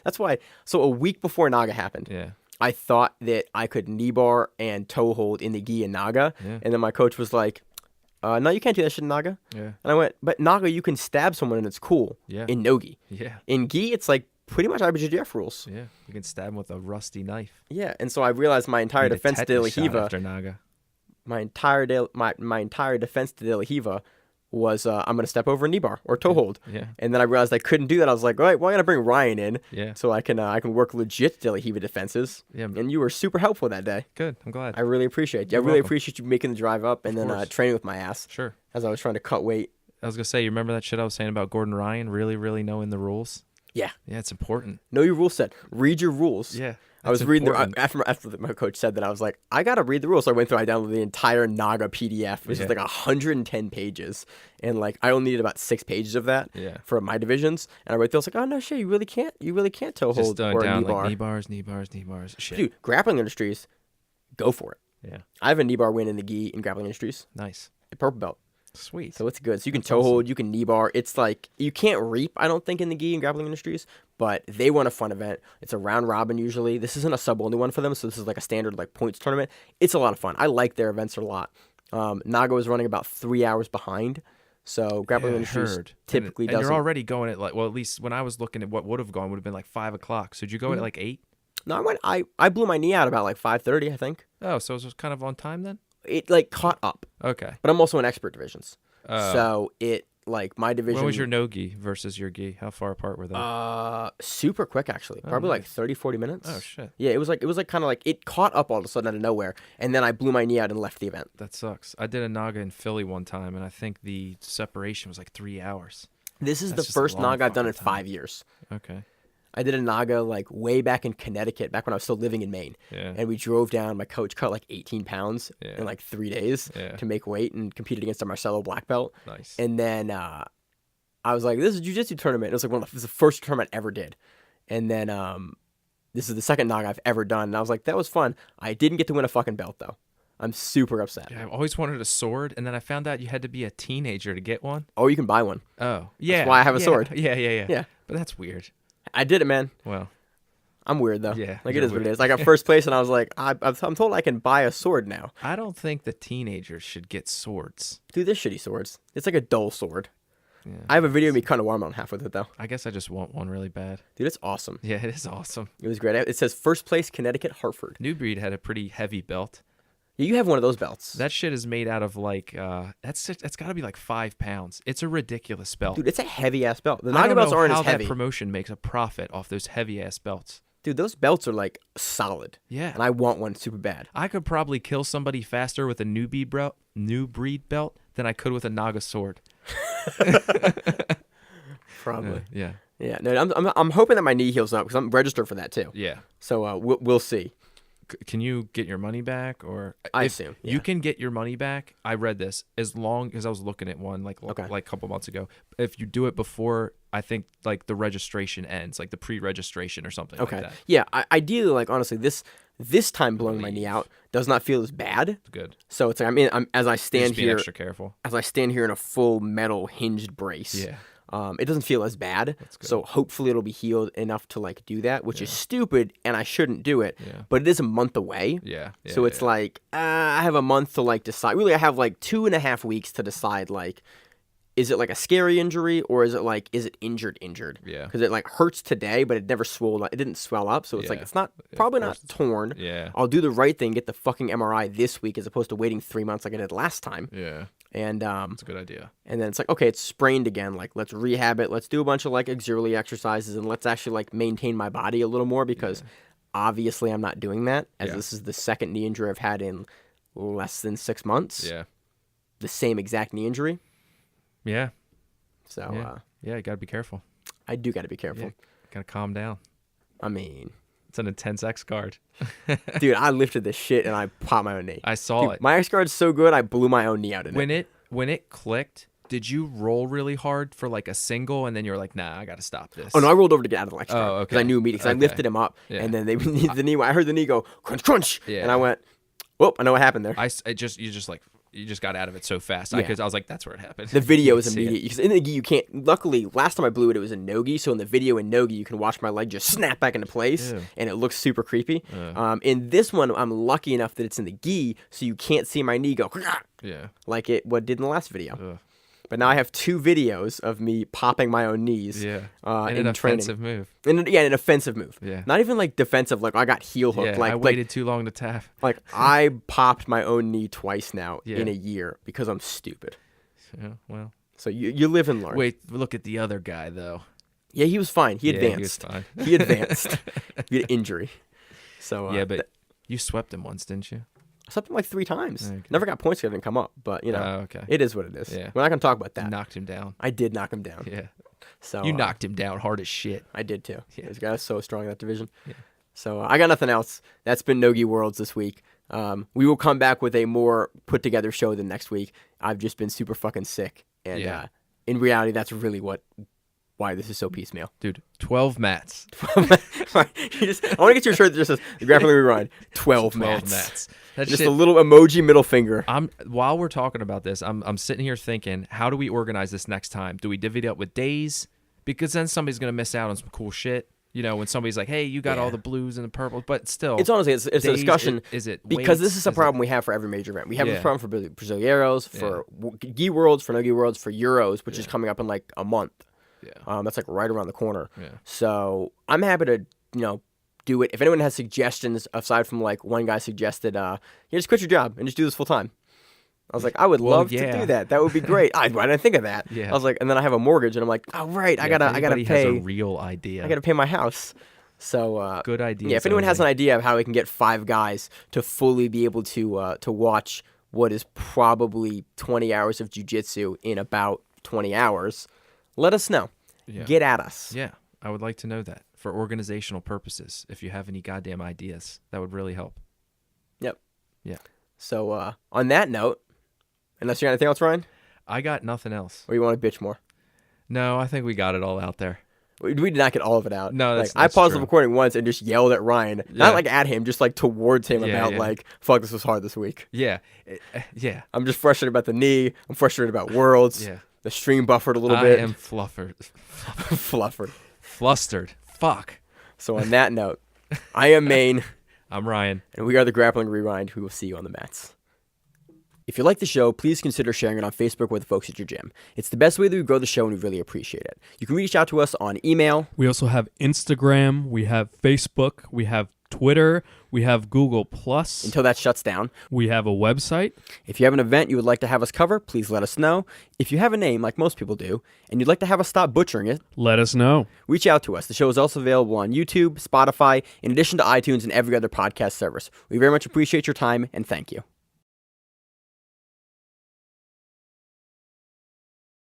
That's why. So a week before Naga happened, Yeah. I thought that I could knee bar and toe hold in the gi and Naga, Yeah. and then my coach was like, "No, you can't do that shit in Naga." Yeah. And I went, "But Naga, you can stab someone and it's cool. Yeah. In no gi, Yeah. in gi, it's like pretty much IBJJF rules." Yeah. You can stab him with a rusty knife. Yeah, and so I realized my entire Need a defense to De La tetanus shot Hiva, after Naga. my entire defense to De La Hiva was I'm gonna step over a knee bar or toe hold. Yeah. And then I realized I couldn't do that. I was like, all right, well, I'm gonna bring Ryan in Yeah. so I can work legit De La Hiva defenses. Yeah. And you were super helpful that day. Good. I'm glad. I really appreciate you. I You're really welcome. appreciate you making the drive up and then course. training with my ass Sure. as I was trying to cut weight. I was gonna say, you remember that shit I was saying about Gordon Ryan really, really knowing the rules? Yeah. Yeah, it's important. Know your rule set. Read your rules. Yeah. I was reading important. after my coach said that, I was like, I gotta read the rules. So I went through. I downloaded the entire Naga PDF, which is Yeah. like 110 pages, and like I only needed about 6 pages of that Yeah. for my divisions. And I read through. I was like, oh no, shit, you really can't toe Just hold throwing or a down knee bar. like knee bars. Shit. Dude, Grappling Industries, go for it. Yeah. I have a knee bar win in the gi in Grappling Industries, Nice. a purple belt. Sweet. So it's good. So you can That's toe awesome. hold, you can knee bar. It's like you can't reap, I don't think, in the gi and Grappling Industries, but they run a fun event. It's a round robin usually. This isn't a sub only one for them, so this is like a standard like points tournament. It's a lot of fun. I like their events a lot. Naga is running about 3 hours behind, so Grappling Yeah, I Industries heard. typically and doesn't. you're already going at like, well, at least when I was looking at what would have gone, would have been like 5 o'clock. So did you go at like 8? No, I blew my knee out about like 5:30, I think. Oh, so it was kind of on time then? It like caught up, Okay. but I'm also in expert divisions, Oh. so it like my division. When was your no gi versus your gi? How far apart were they? Super quick actually, probably like nice. 30-40 minutes. Oh, shit. Yeah, it was like kind of like it caught up all of a sudden out of nowhere, and then I blew my knee out and left the event. That sucks. I did a Naga in Philly one time, and I think the separation was like 3 hours. This is That's the just a first long Naga I've done in fucking time. 5 years. Okay. I did a Naga like way back in Connecticut, back when I was still living in Maine, Yeah. and we drove down. My coach cut like 18 pounds Yeah. in like 3 days Yeah. to make weight and competed against a Marcelo black belt. Nice. And then I was like, "This is a jiu-jitsu tournament." It was like this is the first tournament I ever did. And then this is the second Naga I've ever done. And I was like, "That was fun." I didn't get to win a fucking belt though. I'm super upset. Yeah, I've always wanted a sword, and then I found out you had to be a teenager to get one. Oh, you can buy one. Oh, yeah. why I have a yeah, sword. Yeah. Yeah. But that's weird. I did it, man. Well, I'm weird though. Yeah, like it you're is what it weird. is. I got first place, and I was like, I'm told I can buy a sword now. I don't think the teenagers should get swords. Dude, they're shitty swords. It's like a dull sword. Yeah. I have a video of me cutting a watermelon in half with it though. I guess I just want one really bad. Dude, it's awesome. Yeah, it is awesome. It was great. It says first place, Connecticut, Hartford. New Breed had a pretty heavy belt. Yeah, you have one of those belts. That shit is made out of like that's got to be like 5 pounds. It's a ridiculous belt. Dude, it's a heavy ass belt. The I Naga don't belts know aren't how as heavy. that promotion makes a profit off those heavy ass belts. Dude, those belts are like solid. Yeah. And I want one super bad. I could probably kill somebody faster with a new breed belt than I could with a Naga sword. Probably. Yeah. Yeah. No, I'm hoping that my knee heals up because I'm registered for that too. Yeah. So we'll see. Can you get your money back, or I if assume you can get your money back? I read this as long as I was looking at one like a couple months ago. If you do it before, I think like the registration ends, like the pre-registration or something Okay. like that. Yeah. Ideally, like honestly, this time blowing my knee out does not feel as bad. It's good. So it's like I'm as I Just stand being here extra careful. as I stand here in a full metal hinged brace. Yeah. It doesn't feel as bad. good. So hopefully it'll be healed enough to like do that, which is stupid and I shouldn't do it. Yeah. But it is a month away. Yeah. So it's like I have a month to like decide. Really, I have like 2.5 weeks to decide like, is it like a scary injury or is it injured? Yeah. Because it like hurts today, but it never swelled. It didn't swell up, so it's like Yeah. it's not probably not torn. Yeah. I'll do the right thing, get the fucking MRI this week as opposed to waiting 3 months like I did last time. Yeah. And That's a good idea. and then it's like, okay, it's sprained again. Like, let's rehab it. Let's do a bunch of like auxiliary exercises and let's actually like maintain my body a little more because obviously I'm not doing that as Yeah. this is the second knee injury I've had in less than 6 months. Yeah. The same exact knee injury. Yeah. So Yeah. Yeah. You got to be careful. I do got to be careful. Yeah. Got to calm down. I mean, It's an intense X guard. dude, I lifted this shit and I popped my own knee. I saw Dude, it. my X guard's so good, I blew my own knee out in it. When it clicked, did you roll really hard for like a single and then you're like, nah, I got to stop this? Oh no, I rolled over to get out of the X guard Oh, because I okay. knew immediately. Because I Okay. lifted him up Yeah. and then the knee. I heard the knee go crunch crunch, Yeah. and I went, whoop! I know what happened there. You just got out of it so fast. Yeah. Because I was like, that's where it happened. The video You is could see it. immediate because in the gi you can't. Luckily, last time I blew it, it was a no gi. So in the video in no gi, you can watch my leg just snap back into place, Ew. and it looks super creepy. In this one, I'm lucky enough that it's in the gi, so you can't see my knee go Yeah. like what did in the last video. Ugh. But now I have 2 videos of me popping my own knees. Yeah. In And an training. offensive move. And yeah, an offensive move. Yeah. Not even like defensive. Like I got heel hooked. Yeah. like I waited too long to tap. Like I popped my own knee twice now Yeah. in a year because I'm stupid. Yeah. Well. So you live and learn. Wait. Look at the other guy though. Yeah, he was fine. He Yeah, he was advanced. fine. He advanced. He had injury. So Yeah, but you swept him once, didn't you? I slept him like 3 times. Okay. Never got points because I didn't come up. But you know, Oh, okay. it is what it is. Yeah. We're not gonna talk about that. Knocked him down. I did knock him down. Yeah. So You knocked him down hard as shit. I did too. Yeah. This guy's so strong in that division. Yeah. So I got nothing else. That's been No Gi Worlds this week. We will come back with a more put together show than next week. I've just been super fucking sick, and Yeah. In reality, that's really why this is so piecemeal. Dude, 12 mats. I want to get your shirt that just says Grappling Rewind 12 mats. That Just shit, a little emoji middle finger. while we're talking about this, I'm sitting here thinking, how do we organize this next time? Do we divvy it up with days? Because then somebody's gonna miss out on some cool shit. You know, when somebody's like, "Hey, you got all Yeah. the blues and the purples," but still, It's honestly it's a days, discussion. Is it because this weights? is a problem we have for every major event. We have this Yeah. problem for Brasileiros, for Gi Worlds, for No Gi Worlds, for Euros, which is coming up in like a month. Yeah. That's like right around the corner. Yeah. So I'm happy to do it. If anyone has suggestions aside from like one guy suggested, just quit your job and just do this full time. I was like, I would Well, love to yeah. do that. That would be great. Why didn't I think of that? Yeah. I was like, and then I have a mortgage, and I'm like, oh right, I Yeah, gotta if anybody pay. has a real idea. I gotta pay my house. So Good idea. yeah, if anyone has an idea of how we can get 5 guys to fully be able to watch what is probably 20 hours of jiu-jitsu in about 20 hours, let us know. Yeah. Get at us. Yeah, I would like to know that for organizational purposes. If you have any goddamn ideas, that would really help. Yep. Yeah. So on that note, unless you got anything else, Ryan, I got nothing else. or you want to bitch more? No, I think we got it all out there. We did not get all of it out. No, like, that's I paused true. the recording once and just yelled at Ryan, Yeah. not like at him, just like towards him Yeah, about yeah. like, fuck, this was hard this week. Yeah. Yeah. I'm just frustrated about the knee. I'm frustrated about Worlds. Yeah. The stream buffered a little I bit. am fluffered. Fluffered. Flustered. Fuck. So on that note, I am Maine, I'm Ryan. and we are the Grappling Rewind. We will see you on the mats. If you like the show, please consider sharing it on Facebook with the folks at your gym. It's the best way that we grow the show, and we really appreciate it. You can reach out to us on email. We also have Instagram, we have Facebook, we have Twitter, we have Google+. Until that shuts down. We have a website. If you have an event you would like to have us cover, please let us know. If you have a name, like most people do, and you'd like to have us stop butchering it, Let us know. reach out to us. The show is also available on YouTube, Spotify, in addition to iTunes and every other podcast service. We very much appreciate your time, and thank you.